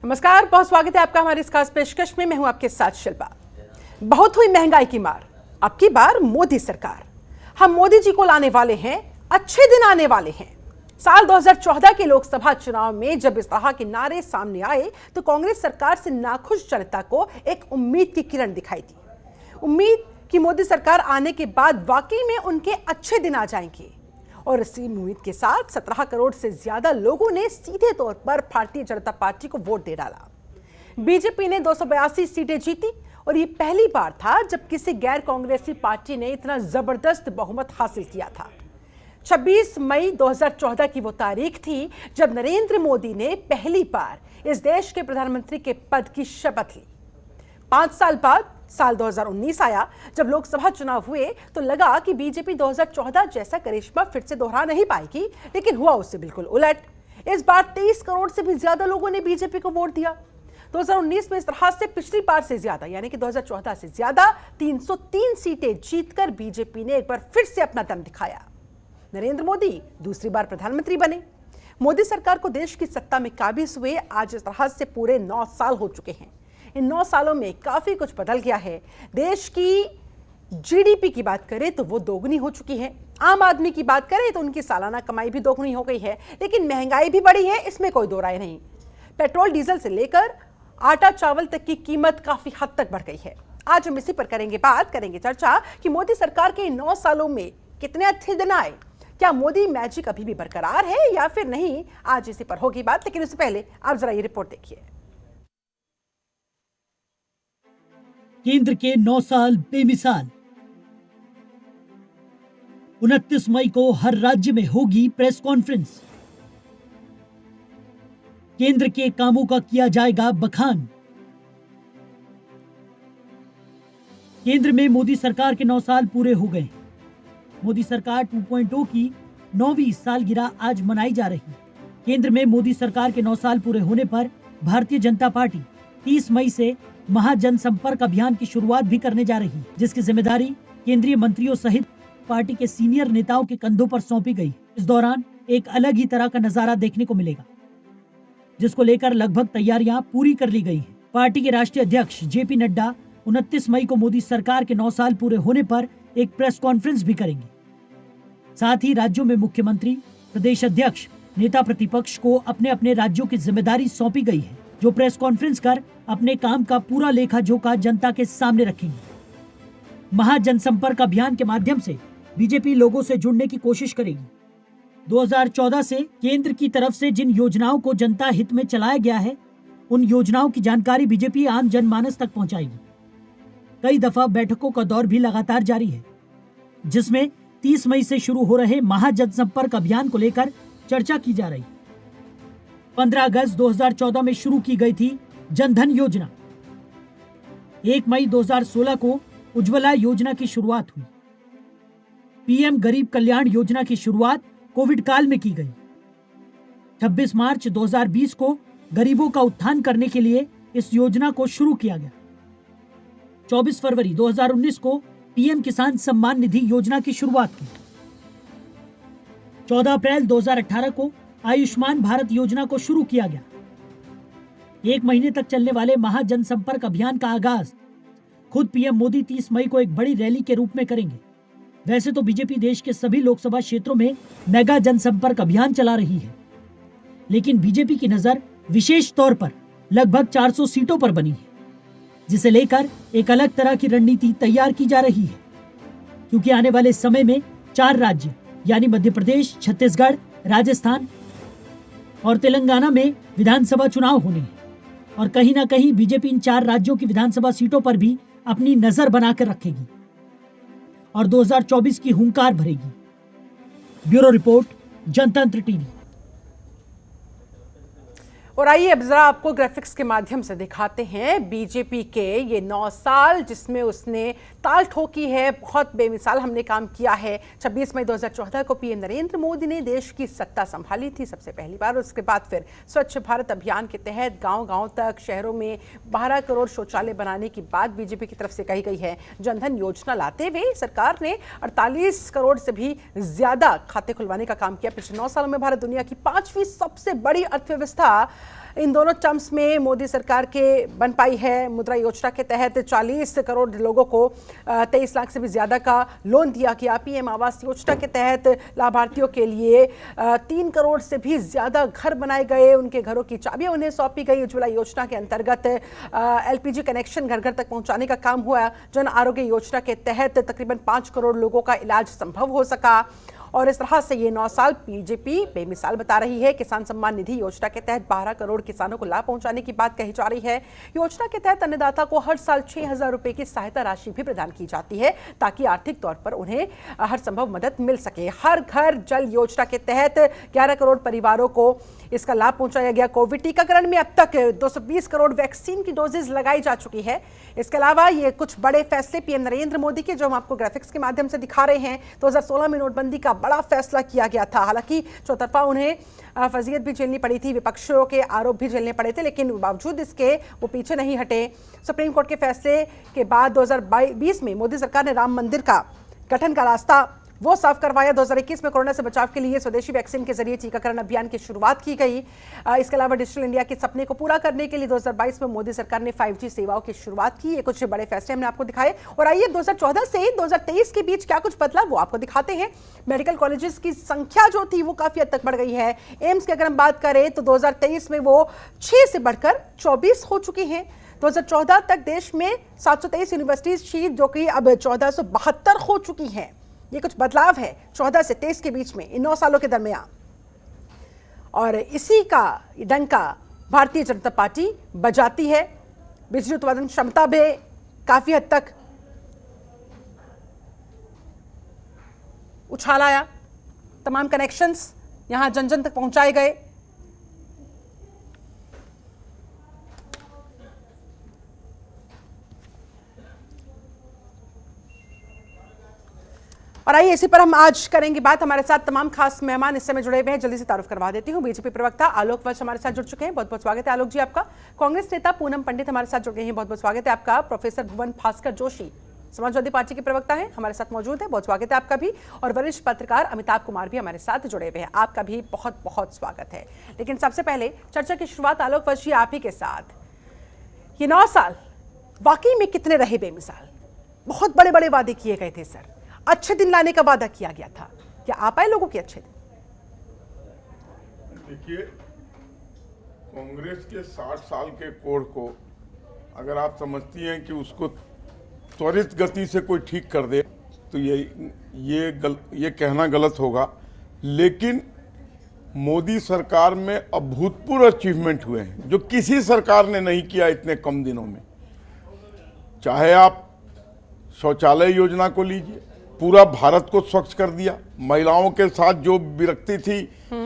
नमस्कार, बहुत स्वागत है आपका हमारी इस खास पेशकश में। मैं हूं आपके साथ शिल्पा। बहुत हुई महंगाई की मार, अब की बार मोदी सरकार। हम मोदी जी को लाने वाले हैं, अच्छे दिन आने वाले हैं। साल 2014 के लोकसभा चुनाव में जब इस तरह के नारे सामने आए तो कांग्रेस सरकार से नाखुश जनता को एक उम्मीद की किरण दिखाई दी। उम्मीद कि मोदी सरकार आने के बाद वाकई में उनके अच्छे दिन आ जाएंगे। और इसी उम्मीद के साथ 17 करोड़ से ज्यादा लोगों ने सीधे तौर पर भारतीय जनता पार्टी को वोट दे डाला। बीजेपी ने 282 सीटें जीती और ये पहली बार था जब किसी गैर कांग्रेसी पार्टी ने इतना जबरदस्त बहुमत हासिल किया था। 26 मई 2014 की वो तारीख थी जब नरेंद्र मोदी ने पहली बार इस देश के प्रधानमंत्री के पद की शपथ ली। 5 साल बाद साल 2019 आया। जब लोकसभा चुनाव हुए तो लगा कि बीजेपी 2014 जैसा करिश्मा फिर से दोहरा नहीं पाएगी, लेकिन हुआ उससे बिल्कुल उलट। इस बार 23 करोड़ से भी ज्यादा लोगों ने बीजेपी को वोट दिया। 2019 में इस तरह से पिछली बार से ज्यादा यानी कि 2014 से ज्यादा 303 सीटें जीतकर बीजेपी ने एक बार फिर से अपना दम दिखाया। नरेंद्र मोदी दूसरी बार प्रधानमंत्री बने। मोदी सरकार को देश की सत्ता में काबिज हुए आज इस तरह से पूरे 9 साल हो चुके हैं। इन 9 सालों में काफी कुछ बदल गया है। देश की जीडीपी की बात करें तो वो दोगुनी हो चुकी है। आम आदमी की बात करें तो उनकी सालाना कमाई भी दोगुनी हो गई है, लेकिन महंगाई भी बढ़ी है, इसमें कोई दो राय नहीं। पेट्रोल डीजल से लेकर आटा चावल तक की कीमत काफी हद तक बढ़ गई है। आज हम इसी पर करेंगे चर्चा कि मोदी सरकार के 9 सालों में कितने अच्छे दिन आए। क्या मोदी मैजिक अभी भी बरकरार है या फिर नहीं, आज इसी पर होगी बात। लेकिन उससे पहले आप जरा ये रिपोर्ट देखिए। केंद्र के 9 साल बेमिसाल। 29 मई को हर राज्य में होगी प्रेस कॉन्फ्रेंस। केंद्र के कामों का किया जाएगा बखान। केंद्र में मोदी सरकार के 9 साल पूरे हो गए। मोदी सरकार 2.0 की 9वीं सालगिरह आज मनाई जा रही। केंद्र में मोदी सरकार के 9 साल पूरे होने पर भारतीय जनता पार्टी 30 मई से महाजनसंपर्क अभियान की शुरुआत भी करने जा रही, जिसकी जिम्मेदारी केंद्रीय मंत्रियों सहित पार्टी के सीनियर नेताओं के कंधों पर सौंपी गई। इस दौरान एक अलग ही तरह का नजारा देखने को मिलेगा, जिसको लेकर लगभग तैयारियां पूरी कर ली गई हैं। पार्टी के राष्ट्रीय अध्यक्ष जेपी नड्डा 29 मई को मोदी सरकार के 9 साल पूरे होने पर एक प्रेस कॉन्फ्रेंस भी करेंगे। साथ ही राज्यों में मुख्यमंत्री, प्रदेश अध्यक्ष, नेता प्रतिपक्ष को अपने अपने राज्यों की जिम्मेदारी सौंपी गई है, जो प्रेस कॉन्फ्रेंस कर अपने काम का पूरा लेखा जोखा जनता के सामने रखेंगे। महाजनसंपर्क अभियान के माध्यम से बीजेपी लोगों से जुड़ने की कोशिश करेगी। 2014 से केंद्र की तरफ से जिन योजनाओं को जनता हित में चलाया गया है, उन योजनाओं की जानकारी बीजेपी आम जनमानस तक पहुंचाएगी। कई दफा बैठकों का दौर भी लगातार जारी है, जिसमें 30 मई से शुरू हो रहे महाजनसंपर्क अभियान को लेकर चर्चा की जा रही। 15 अगस्त 2014 में शुरू की गई थी जनधन योजना। 1 मई 2016 को उज्ज्वला योजना की शुरुआत हुई। पीएम गरीब कल्याण योजना की शुरुआत कोविड काल में की गई। 26 मार्च 2020 को गरीबों का उत्थान करने के लिए इस योजना को शुरू किया गया। 24 फरवरी 2019 को पीएम किसान सम्मान निधि योजना की शुरुआत की। 14 अप्रैल 2018 को आयुष्मान भारत योजना को शुरू किया गया। 1 महीने तक चलने वाले महाजनसंपर्क अभियान का आगाज खुद पीएम मोदी 30 मई को एक बड़ी रैली के रूप में करेंगे। वैसे तो बीजेपी देश के सभी लोकसभा क्षेत्रों में मेगा जनसंपर्क अभियान चला रही है, लेकिन बीजेपी की नजर विशेष तौर पर लगभग 400 सीटों पर बनी है, जिसे लेकर एक अलग तरह की रणनीति तैयार की जा रही है। क्योंकि आने वाले समय में 4 राज्य यानी मध्य प्रदेश, छत्तीसगढ़, राजस्थान और तेलंगाना में विधानसभा चुनाव होने हैं और कहीं ना कहीं बीजेपी इन 4 राज्यों की विधानसभा सीटों पर भी अपनी नजर बनाकर रखेगी और 2024 की हुंकार भरेगी। ब्यूरो रिपोर्ट, जनतंत्र टीवी। और आइए अब जरा आपको ग्राफिक्स के माध्यम से दिखाते हैं बीजेपी के ये 9 साल जिसमें उसने ताल ठोकी है। बहुत बेमिसाल हमने काम किया है। 26 मई 2014 को पीएम नरेंद्र मोदी ने देश की सत्ता संभाली थी सबसे पहली बार। उसके बाद फिर स्वच्छ भारत अभियान के तहत गांव-गांव तक शहरों में 12 करोड़ शौचालय बनाने की बात बीजेपी की तरफ से कही गई है। जनधन योजना लाते हुए सरकार ने 48 करोड़ से भी ज्यादा खाते खुलवाने का काम किया। पिछले 9 सालों में भारत दुनिया की 5वीं सबसे बड़ी अर्थव्यवस्था इन दोनों टर्म्स में मोदी सरकार के बन पाई है। मुद्रा योजना के तहत 40 करोड़ लोगों को 23 लाख से भी ज्यादा का लोन दिया गया। पीएम आवास योजना के तहत लाभार्थियों के लिए 3 करोड़ से भी ज्यादा घर बनाए गए, उनके घरों की चाबियां उन्हें सौंपी गई। उज्ज्वला योजना के अंतर्गत एलपीजी कनेक्शन घर घर तक पहुंचाने का काम हुआ। जन आरोग्य योजना के तहत तकरीबन 5 करोड़ लोगों का इलाज संभव हो सका। और इस तरह से ये 9 साल बीजेपी बेमिसाल बता रही है। किसान सम्मान निधि योजना के तहत 12 करोड़ किसानों को लाभ पहुंचाने की बात कही जा रही है। योजना के तहत अन्नदाता को हर साल 6,000 रुपए की सहायता राशि भी प्रदान की जाती है ताकि आर्थिक तौर पर उन्हें हर संभव मदद मिल सके। हर घर जल योजना के तहत 11 करोड़ परिवारों को इसका लाभ पहुंचाया गया। कोविड टीकाकरण में अब तक 220 करोड़ वैक्सीन की डोजेज लगाई जा चुकी है। इसके अलावा ये कुछ बड़े फैसले पीएम नरेंद्र मोदी के, जो हम आपको ग्राफिक्स के माध्यम से दिखा रहे हैं। 2016 में नोटबंदी का बड़ा फैसला किया गया था। हालांकि चौतरफा उन्हें फजीयत भी झेलनी पड़ी थी, विपक्षों के आरोप भी झेलने पड़े थे, लेकिन बावजूद इसके वो पीछे नहीं हटे। सुप्रीम कोर्ट के फैसले के बाद 2020 में मोदी सरकार ने राम मंदिर का गठन का रास्ता वो साफ करवाया। 2021 में कोरोना से बचाव के लिए स्वदेशी वैक्सीन के जरिए टीकाकरण अभियान की शुरुआत की गई। इसके अलावा डिजिटल इंडिया के सपने को पूरा करने के लिए 2022 में मोदी सरकार ने 5G सेवाओं की शुरुआत की। ये कुछ बड़े फैसले हमने आपको दिखाए। और आइए 2014 से 2023 के बीच क्या कुछ बदला वो आपको दिखाते हैं। मेडिकल कॉलेजेस की संख्या जो थी वो काफी हद तक बढ़ गई है। एम्स की अगर हम बात करें तो 2023 में वो 6 से बढ़कर 24 हो चुकी हैं। 2014 तक देश में 723 यूनिवर्सिटीज थी जो कि अब 1472 हो चुकी हैं। ये कुछ बदलाव है 14 से 23 के बीच में, इन 9 सालों के दरमियान। और इसी का डंका भारतीय जनता पार्टी बजाती है। बिजली उत्पादन क्षमता भी काफी हद तक उछाल आया। तमाम कनेक्शंस यहां जन जन तक पहुंचाए गए। और आइए इसी पर हम आज करेंगे बात। हमारे साथ तमाम खास मेहमान इस समय जुड़े हुए हैं। जल्दी से तारुफ करवा देती हूं। बीजेपी प्रवक्ता आलोक वत्स हमारे साथ जुड़ चुके हैं, बहुत बहुत स्वागत है आलोक जी आपका। कांग्रेस नेता पूनम पंडित हमारे साथ जुड़ गए हैं, बहुत बहुत स्वागत है आपका। प्रोफेसर भुवन भास्कर जोशी समाजवादी पार्टी के प्रवक्ता हैं, हमारे साथ मौजूद है, बहुत स्वागत है आपका भी। और वरिष्ठ पत्रकार अमिताभ कुमार भी हमारे साथ जुड़े हुए हैं, आपका भी बहुत बहुत स्वागत है। लेकिन सबसे पहले चर्चा की शुरुआत आलोक वत्स जी आप ही के साथ। ये 9 साल वाकई में कितने रहे बेमिसाल? बहुत बड़े बड़े वादे किए गए थे सर, अच्छे दिन लाने का वादा किया गया था, क्या आ पाए लोगों के अच्छे दिन? देखिए, कांग्रेस के 60 साल के कोढ़ को अगर आप समझती हैं कि उसको त्वरित गति से कोई ठीक कर दे तो ये कहना गलत होगा। लेकिन मोदी सरकार में अभूतपूर्व अचीवमेंट हुए हैं जो किसी सरकार ने नहीं किया इतने कम दिनों में। चाहे आप शौचालय योजना को लीजिए, पूरा भारत को स्वच्छ कर दिया। महिलाओं के साथ जो विरक्ति थी,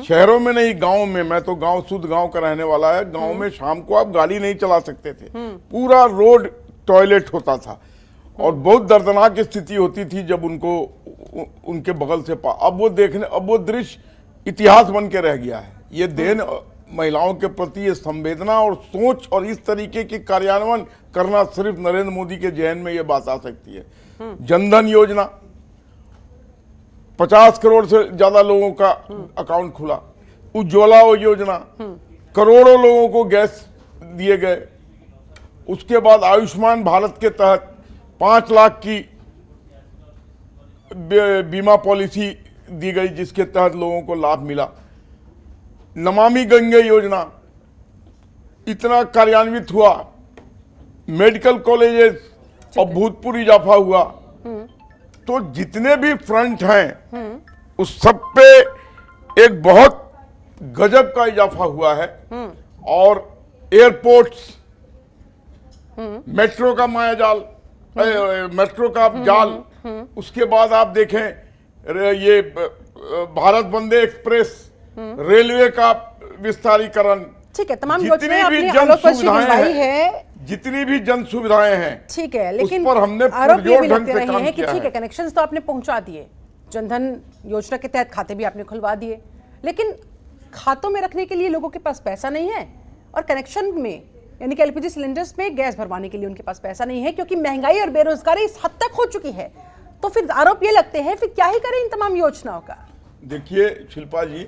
शहरों में नहीं गांव में, मैं तो गांव शुद्ध गांव का रहने वाला है, गांव में शाम को आप गाड़ी नहीं चला सकते थे, पूरा रोड टॉयलेट होता था और बहुत दर्दनाक स्थिति होती थी जब उनको उनके बगल से अब वो दृश्य इतिहास बन के रह गया है। ये देन महिलाओं के प्रति ये संवेदना और सोच और इस तरीके की कार्यान्वयन करना सिर्फ नरेंद्र मोदी के जहन में ये बात आ सकती है। जनधन योजना, 50 करोड़ से ज्यादा लोगों का अकाउंट खुला। उज्ज्वला योजना, करोड़ों लोगों को गैस दिए गए। उसके बाद आयुष्मान भारत के तहत 5 लाख की बीमा पॉलिसी दी गई जिसके तहत लोगों को लाभ मिला। नमामि गंगे योजना इतना कार्यान्वित हुआ। मेडिकल कॉलेजेस अभूतपूर्व इजाफा हुआ। तो जितने भी फ्रंट हैं उस सब पे एक बहुत गजब का इजाफा हुआ है। और एयरपोर्ट्स, मेट्रो का मायाजाल, मेट्रो का जाल, उसके बाद आप देखें ये भारत वंदे एक्सप्रेस, रेलवे का विस्तारीकरण, ठीक है, तमाम योजनाएं आपने आलोक वत्स जी गिनवाई है, जितनी भी जन सुविधाएं हैं, ठीक है, लेकिन उस पर हमने आरोप ये भी ढंग लगते से रहे काम हैं कि किया ठीक है है। कनेक्शंस तो आपने पहुंचा दिए, जनधन योजना के तहत खाते भी आपने खुलवा दिए, लेकिन खातों में रखने के लिए लोगों के पास पैसा नहीं है और कनेक्शन में यानी कि एलपीजी सिलेंडर्स में गैस भरवाने के लिए उनके पास पैसा नहीं है क्योंकि महंगाई और बेरोजगारी इस हद तक हो चुकी है। तो फिर आरोप ये लगते हैं फिर क्या ही करें इन तमाम योजनाओं का? देखिए शिल्पा जी,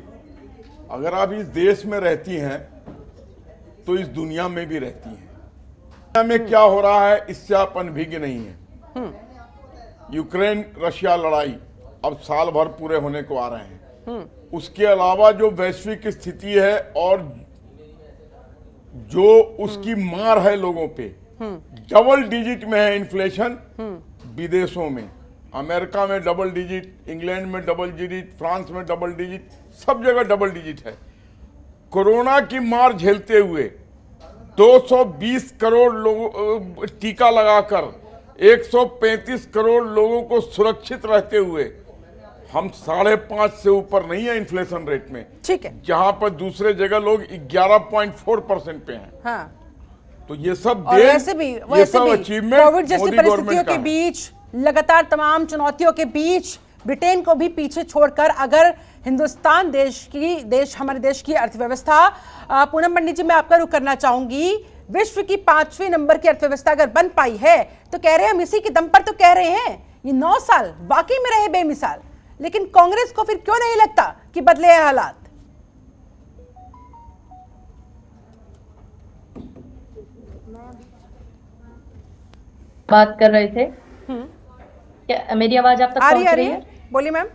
अगर आप इस देश में रहती हैं तो इस दुनिया में भी रहती हैं। दुनिया में क्या हो रहा है इससे आप अनभिज्ञ नहीं है। यूक्रेन रशिया लड़ाई अब साल भर पूरे होने को आ रहे हैं। उसके अलावा जो वैश्विक स्थिति है और जो उसकी मार है लोगों पे, डबल डिजिट में है इन्फ्लेशन। विदेशों में, अमेरिका में डबल डिजिट, इंग्लैंड में डबल डिजिट, फ्रांस में डबल डिजिट, सब जगह डबल डिजिट है। कोरोना की मार झेलते हुए 220 करोड़ लोगों टीका लगाकर 135 करोड़ लोगों को सुरक्षित रहते हुए हम 5.5 से ऊपर नहीं है इन्फ्लेशन रेट में। ठीक है, जहां पर दूसरे जगह लोग 11.4% पे हैं। हाँ। तो ये सब और वैसे भी अचीवमेंट कोविड जैसी परिस्थितियों के बीच, लगातार तमाम चुनौतियों के बीच ब्रिटेन को भी पीछे छोड़कर अगर हिंदुस्तान हमारे देश की अर्थव्यवस्था, पूनम पंडित जी मैं आपका रुख करना चाहूंगी, विश्व की 5वें नंबर की अर्थव्यवस्था अगर बन पाई है तो कह रहे हैं हम इसी के दम पर तो कह रहे हैं। ये 9 साल वाकई में रहे बेमिसाल, लेकिन कांग्रेस को फिर क्यों नहीं लगता कि बदले हैं हालात? बात कर रहे थे, क्या मेरी आवाज आप तक पहुंच रही है? बोलिए मैम।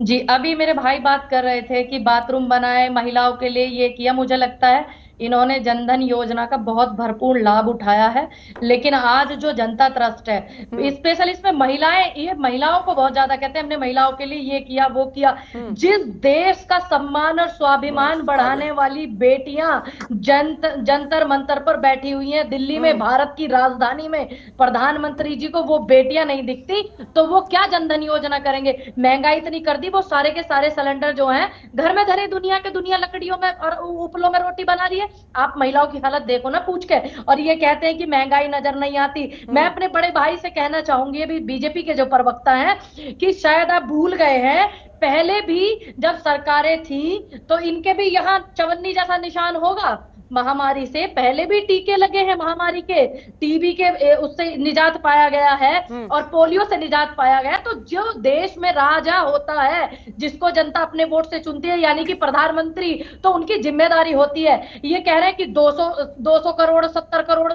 जी, अभी मेरे भाई बात कर रहे थे कि बाथरूम बनाए महिलाओं के लिए, ये किया। मुझे लगता है इन्होंने जनधन योजना का बहुत भरपूर लाभ उठाया है, लेकिन आज जो जनता ट्रस्ट है, स्पेशली इसमें महिलाएं, ये महिलाओं को बहुत ज्यादा कहते हैं हमने महिलाओं के लिए ये किया वो किया। जिस देश का सम्मान और स्वाभिमान बढ़ाने वाली बेटियां जंतर मंतर पर बैठी हुई हैं दिल्ली में, भारत की राजधानी में, प्रधानमंत्री जी को वो बेटियां नहीं दिखती तो वो क्या जनधन योजना करेंगे? महंगाई इतनी कर दी, वो सारे के सारे सिलेंडर जो हैं घर में धरे दुनिया के दुनिया लकड़ियों में और उपलों में रोटी बना रही है। आप महिलाओं की हालत देखो ना पूछ के, और ये कहते हैं कि महंगाई नजर नहीं आती। मैं अपने बड़े भाई से कहना चाहूंगी, अभी बीजेपी के जो प्रवक्ता हैं, कि शायद आप भूल गए हैं पहले भी जब सरकारें थी तो इनके भी यहाँ चवन्नी जैसा निशान होगा। महामारी से पहले भी टीके लगे हैं, महामारी के, टीबी के उससे निजात पाया गया है और पोलियो से निजात पाया गया। तो जो देश में राजा होता है, जिसको जनता अपने वोट से चुनती है, यानी कि प्रधानमंत्री, तो उनकी जिम्मेदारी होती है। ये कह रहे हैं कि 200 करोड़ 70 करोड़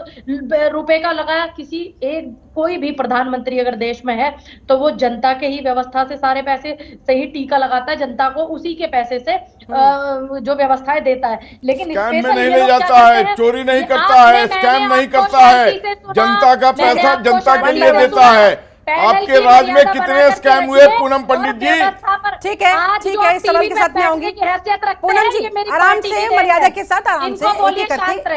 रुपए का लगाया, किसी एक कोई भी प्रधानमंत्री अगर देश में है तो वो जनता के ही व्यवस्था से सारे पैसे से ही टीका लगाता है, जनता को उसी के पैसे से जो व्यवस्थाएं देता है। लेकिन नहीं जाता है, चोरी नहीं करता है, स्कैम नहीं करता है, जनता का पैसा जनता के लिए देता है। आपके राज में कितने स्कैम हुए पूनम पंडित जी? ठीक है, ठीक है, सवाल के साथ में आऊंगी। पूनम जी आराम से, मर्यादा के साथ, आराम से,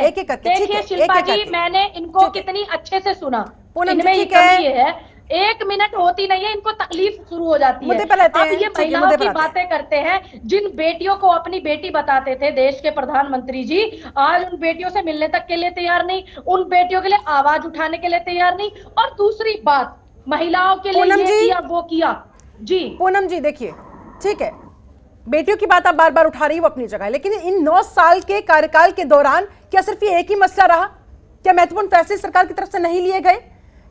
एक एक करके। देखिए शिल्पा जी, मैंने इनको कितनी अच्छे से सुना। पूनम इनमें ये कमी है, 1 मिनट होती नहीं है इनको तकलीफ शुरू हो जाती है। अब ये महिलाओं की बातें करते हैं, जिन बेटियों को अपनी बेटी बताते थे देश के प्रधानमंत्री जी, आज उन बेटियों से मिलने तक के लिए तैयार नहीं, उन बेटियों के लिए आवाज उठाने के लिए तैयार नहीं। और दूसरी बात, महिलाओं के लिए ये किया वो किया। जी पूनम जी देखिए, ठीक है, बेटियों की बात आप बार बार उठा रही हो अपनी जगह, लेकिन इन 9 साल के कार्यकाल के दौरान क्या सिर्फ ये एक ही मसला रहा? क्या महत्वपूर्ण फैसले सरकार की तरफ से नहीं लिए गए?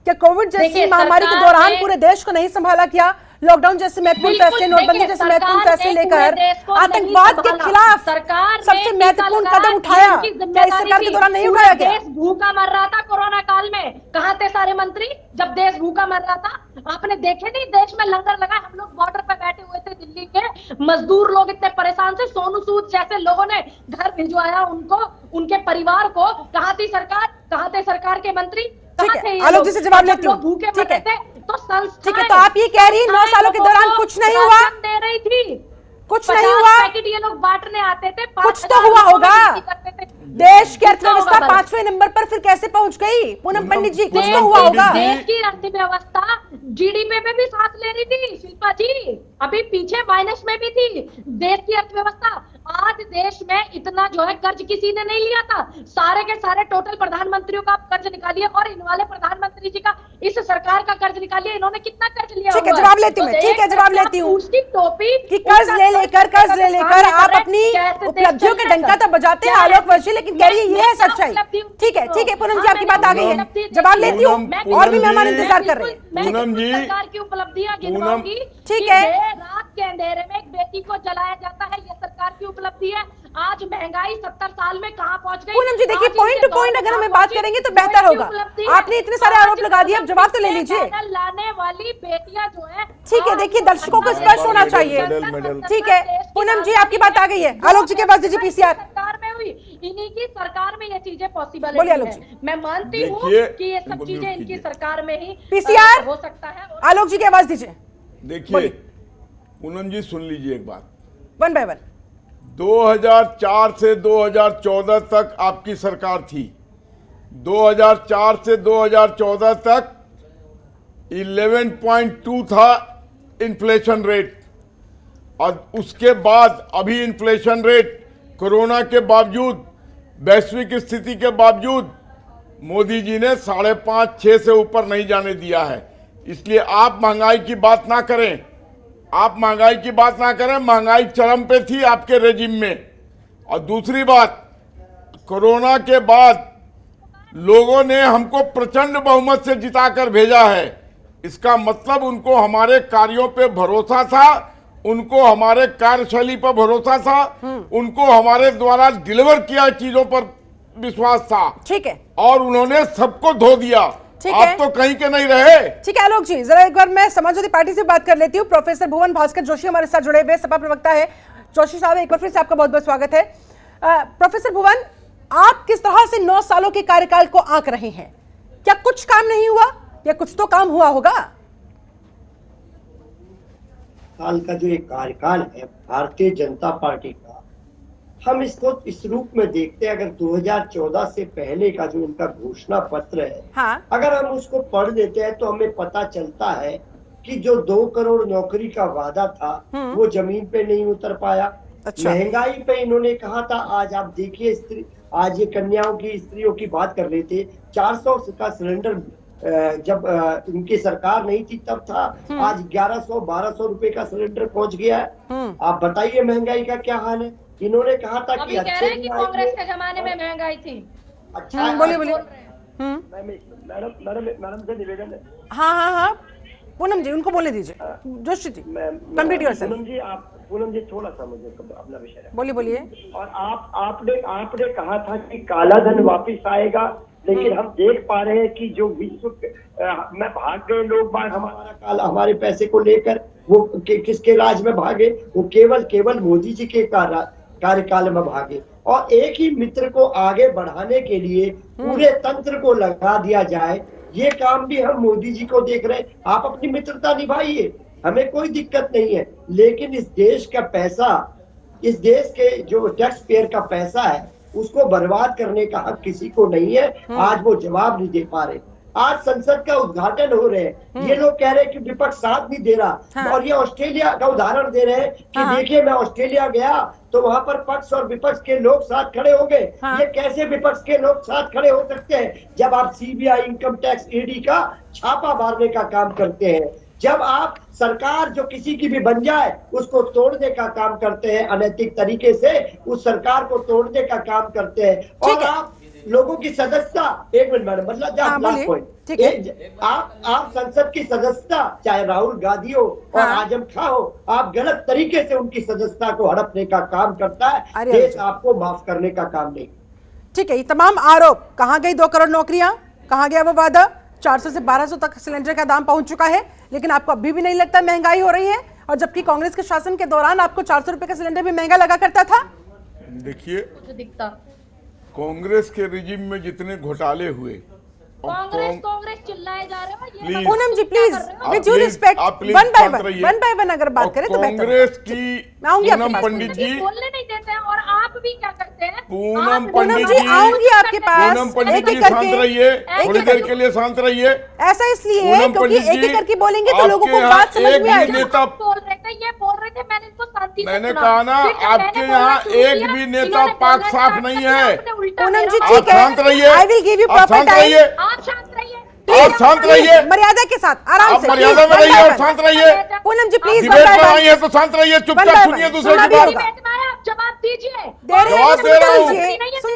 क्या कोविड जैसी महामारी के दौरान पूरे देश को नहीं संभाला गया? लॉकडाउन जैसे महत्वपूर्ण फैसले, नोटबंदी जैसे महत्वपूर्ण फैसले लेकर आतंकवाद के खिलाफ सबसे महत्वपूर्ण कदम उठाया, क्या इस सरकार के दौरान नहीं उठाया गया? देश भूखा मर रहा था कोरोना काल में, कहाँ थे सारे मंत्री जब देश भूखा मर रहा था? आपने देखे नहीं देश में लंगर लगा, हम लोग बॉर्डर पे बैठे हुए थे, दिल्ली के मजदूर लोग इतने परेशान थे, सोनू सूद जैसे लोगों ने घर भिजवाया उनको, उनके परिवार को। कहाँ थी सरकार, कहाँ थे सरकार के मंत्री? आलोक जी से जवाब लेती हूँ। भूखे मरते थे तो ठीक है, तो आप ये कह रही है 9 सालों के दौरान कुछ नहीं हुआ? दे रही थी, कुछ नहीं हुआ, पैकेट ये लोग बांटने आते थे, कुछ तो हुआ होगा। देश की अर्थव्यवस्था 5वें नंबर पर फिर कैसे पहुंच गई? पूनम पंडित जी, कुछ तो हुआ होगा। देश की अर्थव्यवस्था जीडीपी में भी साथ ले रही थी शिल्पा जी, अभी पीछे माइनस में भी थी देश की अर्थव्यवस्था। आज देश में इतना जो है कर्ज किसी ने नहीं लिया था, सारे के सारे टोटल प्रधानमंत्रियों का कर्ज निकालिए और इन वाले प्रधानमंत्री जी का, इस सरकार का कर्ज निकालिए, इन्होंने कितना कर्ज लिया? ठीक है, जवाब लेती हूँ मैं, ठीक है, जवाब लेती हूँ। उसकी टोपी कि कर्ज ले लेकर आप अपनी उपलब्धियों के डंका तो बजाते हैं आलोक वर्षी, लेकिन कह रही है ये है सच्चाई। ठीक है, ठीक है पूनम जी, आपकी बात आ गई है, जवाब लेती हूँ, और भी मेहमान इंतजार कर रहे हैं। पूनम जी, सरकार की उपलब्धियां गिनवाऊंगी। ठीक है, रात के अंधेरे में एक बेटी को जलाया जाता है, ये सरकार की उपलब्धि है। आज महंगाई 70 साल में कहां पहुंच गई। पूनम जी देखिए, आज पॉइंट इनके टू पॉइंट दौर में अगर हमें कहां बात पहुंची? करेंगे तो बेहतर वही होगा। उपलब्धि है। आपने इतने सारे आरोप लगा दिए, अब जवाब तो ले लीजिए। लाने वाली बेटियां जो है, ठीक है, देखिए दर्शकों को स्पष्ट होना चाहिए। ठीक है पूनम जी, आपकी बात आ गई है। आलोक जी के पास दीजिए पीसीआर। सरकार में हुई, इन्हीं की सरकार में ये चीजें पॉसिबल बोलिए आलोक जी। मैं मानती हूँ देखिए, कि ये सब इनको चीजें म्यूट इनकी कीजिए। सरकार में ही पीसीआर हो सकता है। आलोक जी की आवाज दीजिए। देखिए पूनम जी सुन लीजिए एक बात, वन बाय वन। 2004 से 2014 तक आपकी सरकार थी। 2004 से 2014 तक 11.2 था इन्फ्लेशन रेट, और उसके बाद अभी इन्फ्लेशन रेट कोरोना के बावजूद, वैश्विक स्थिति के बावजूद मोदी जी ने 5.5-6 से ऊपर नहीं जाने दिया है। इसलिए आप महंगाई की बात ना करें, आप महंगाई की बात ना करें। महंगाई चरम पे थी आपके रेजिम में। और दूसरी बात, कोरोना के बाद लोगों ने हमको प्रचंड बहुमत से जिताकर भेजा है। इसका मतलब उनको हमारे कार्यों पे भरोसा था, उनको हमारे कार्यशैली पर भरोसा था, उनको हमारे द्वारा डिलीवर किया चीजों पर विश्वास था। ठीक है, और उन्होंने सबको धो दिया। ठीक है। आप तो कहीं के नहीं रहे। ठीक है आलोक जी, जरा एक बार मैं समाजवादी पार्टी से बात कर लेती हूँ। प्रोफेसर भुवन भास्कर जोशी हमारे साथ जुड़े हुए, सपा प्रवक्ता है। जोशी साहब, एक बार फिर से आपका बहुत बहुत स्वागत है। प्रोफेसर भुवन, आप किस तरह से 9 सालों के कार्यकाल को आंक रहे हैं? क्या कुछ काम नहीं हुआ या कुछ तो काम हुआ होगा? साल का जो एक कार्यकाल है भारतीय जनता पार्टी का, हम इसको इस रूप में देखते हैं। अगर 2014 से पहले का जो उनका घोषणा पत्र है, हाँ। अगर हम उसको पढ़ लेते हैं तो हमें पता चलता है कि जो 2 करोड़ नौकरी का वादा था वो जमीन पे नहीं उतर पाया। अच्छा। महंगाई पे इन्होंने कहा था, आज आप देखिए आज ये कन्याओं की, स्त्रियों की बात कर रहे थे, 400 का सिलेंडर जब उनकी सरकार नहीं थी तब था, आज 1100-1200 रुपए का सिलेंडर पहुंच गया है। आप बताइए महंगाई का क्या हाल है। इन्होंने कहा था कि कह रहे हैं कि कांग्रेस के जमाने में महंगाई थी। अच्छा, बोलिए बोलिए। मैडम से निवेदन है। हाँ, पूनम जी उनको बोलने दीजिए। Joshi ji complete yourself. पूनम जी थोड़ा सा मुझे अपना विषय है। बोलिए। और आपने कहा था कि काला धन वापिस आएगा, लेकिन हम देख पा रहे हैं कि जो विश्व में भाग गए लोग बाग हमारे पैसे को लेकर, वो किसके राज में भागे? वो केवल मोदी जी के कार्यकाल में भागे। और एक ही मित्र को आगे बढ़ाने के लिए पूरे तंत्र को लगा दिया जाए, ये काम भी हम मोदी जी को देख रहे हैं। आप अपनी मित्रता निभाइए, हमें कोई दिक्कत नहीं है, लेकिन इस देश का पैसा, इस देश के जो टैक्स पेयर का पैसा है, उसको बर्बाद करने का हक किसी को नहीं है। आज वो जवाब नहीं दे पा रहे। आज संसद का उद्घाटन हो रहे हैं, ये लोग कह रहे हैं कि विपक्ष साथ नहीं दे रहा। और ये ऑस्ट्रेलिया का उदाहरण दे रहे हैं कि देखिए मैं ऑस्ट्रेलिया गया तो वहां पर पक्ष और विपक्ष के लोग साथ खड़े हो गए। ये कैसे विपक्ष के लोग साथ खड़े हो सकते हैं जब आप सीबीआई, इनकम टैक्स, ईडी का छापा मारने का काम करते हैं, जब आप सरकार जो किसी की भी बन जाए उसको तोड़ने का काम करते हैं, अनैतिक तरीके से उस सरकार को तोड़ने का काम करते हैं। और आप लोगों की सदस्यता, एक मिनट मैडम, मतलब लास्ट पॉइंट, आप संसद की सदस्यता, चाहे राहुल गांधी हो और आजम खां हो, आप गलत तरीके से उनकी सदस्यता को हड़पने का काम करता है। देश आपको माफ करने का काम नहीं। ठीक है, ये तमाम आरोप, कहाँ गई 2 करोड़ नौकरियां, कहाँ गया वो वादा? 400 से 1200 तक सिलेंडर का दाम पहुंच चुका है, लेकिन आपको अभी भी नहीं लगता महंगाई हो रही है? और जबकि कांग्रेस के शासन के दौरान आपको 400 रुपए का सिलेंडर भी महंगा लगा करता था। देखिए, दिखता कांग्रेस के रिजिम में जितने घोटाले हुए, कांग्रेस चिल्लाए जा रहे हो। Please Poonam ji please, with due respect, one by one अगर बात करें तो कांग्रेस की पूनम पंडित जी बोलने नहीं देते हैं। और आप भी क्या करते हैं? पूनम पंडित जी, आऊंगी आपके पास। पूनम पंडित जी शांत रहिए, थोड़ी देर के लिए शांत रहिए। ऐसा इसलिए क्योंकि एक एक करके बोलेंगे तो लोगों को बात समझ में आएगी। ये बोल रहे थे, मैंने इनको शांति से मैंने कहा ना, आपके यहाँ एक भी नेता पाक साफ नहीं है। पूनम जी आप शांत रहिए, आई विल गिव यू आप प्रॉपर शांत टाइम। रहिए, आप शांत रहिए, आप शांत रहिए, मर्यादा के साथ आराम आप से। मर्यादा में रहिए और शांत रहिए। पूनम जी प्लीज, डिबेट में आई है तो शांत रहिए, चुपचाप सुनिए दूसरे की बात। जवाब दीजिए। जवाब दे रहा हूँ,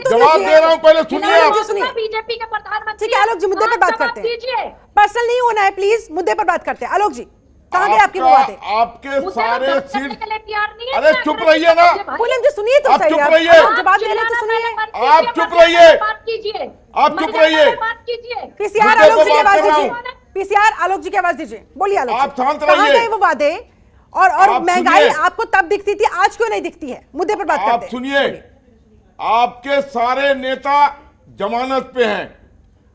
जवाब दे रहा हूँ, पहले सुनिए आप। बीजेपी के प्रधानमंत्री। ठीक है आलोक जी, मुद्दे पे बात करते हैं, पर्सनल नहीं होना है प्लीज, मुद्दे पर बात करते हैं। आलोक जी कहाँ गए आपके वो वादे? आपके मुझे सारे बात करने सीट, के लिए तैयार नहीं है। अरे चुप रहिए ना, पूनम जी सुनिए तो आप सही, चुप आप रहिए। जवाब दे रहे हैं तो सुनिए। आप चुप रहिए, बात कीजिए, आप चुप रहिए। बात कीजिए। पीसीआर मुद्दे आलोक पे जी की बात आवाज कर रहा दीजिए, हूं। पीसीआर आलोक जी की आवाज दीजिए, बोलिए आलोक आप जी, शांत कहाँ रहिए। गए वो वादे? और आप महंगाई सुनिए। आपको तब दिखती थी, आज क्यों नहीं दिखती है? मुद्दे पर बात आप करते हैं। सुनिए, आपके सारे नेता जमानत पे हैं।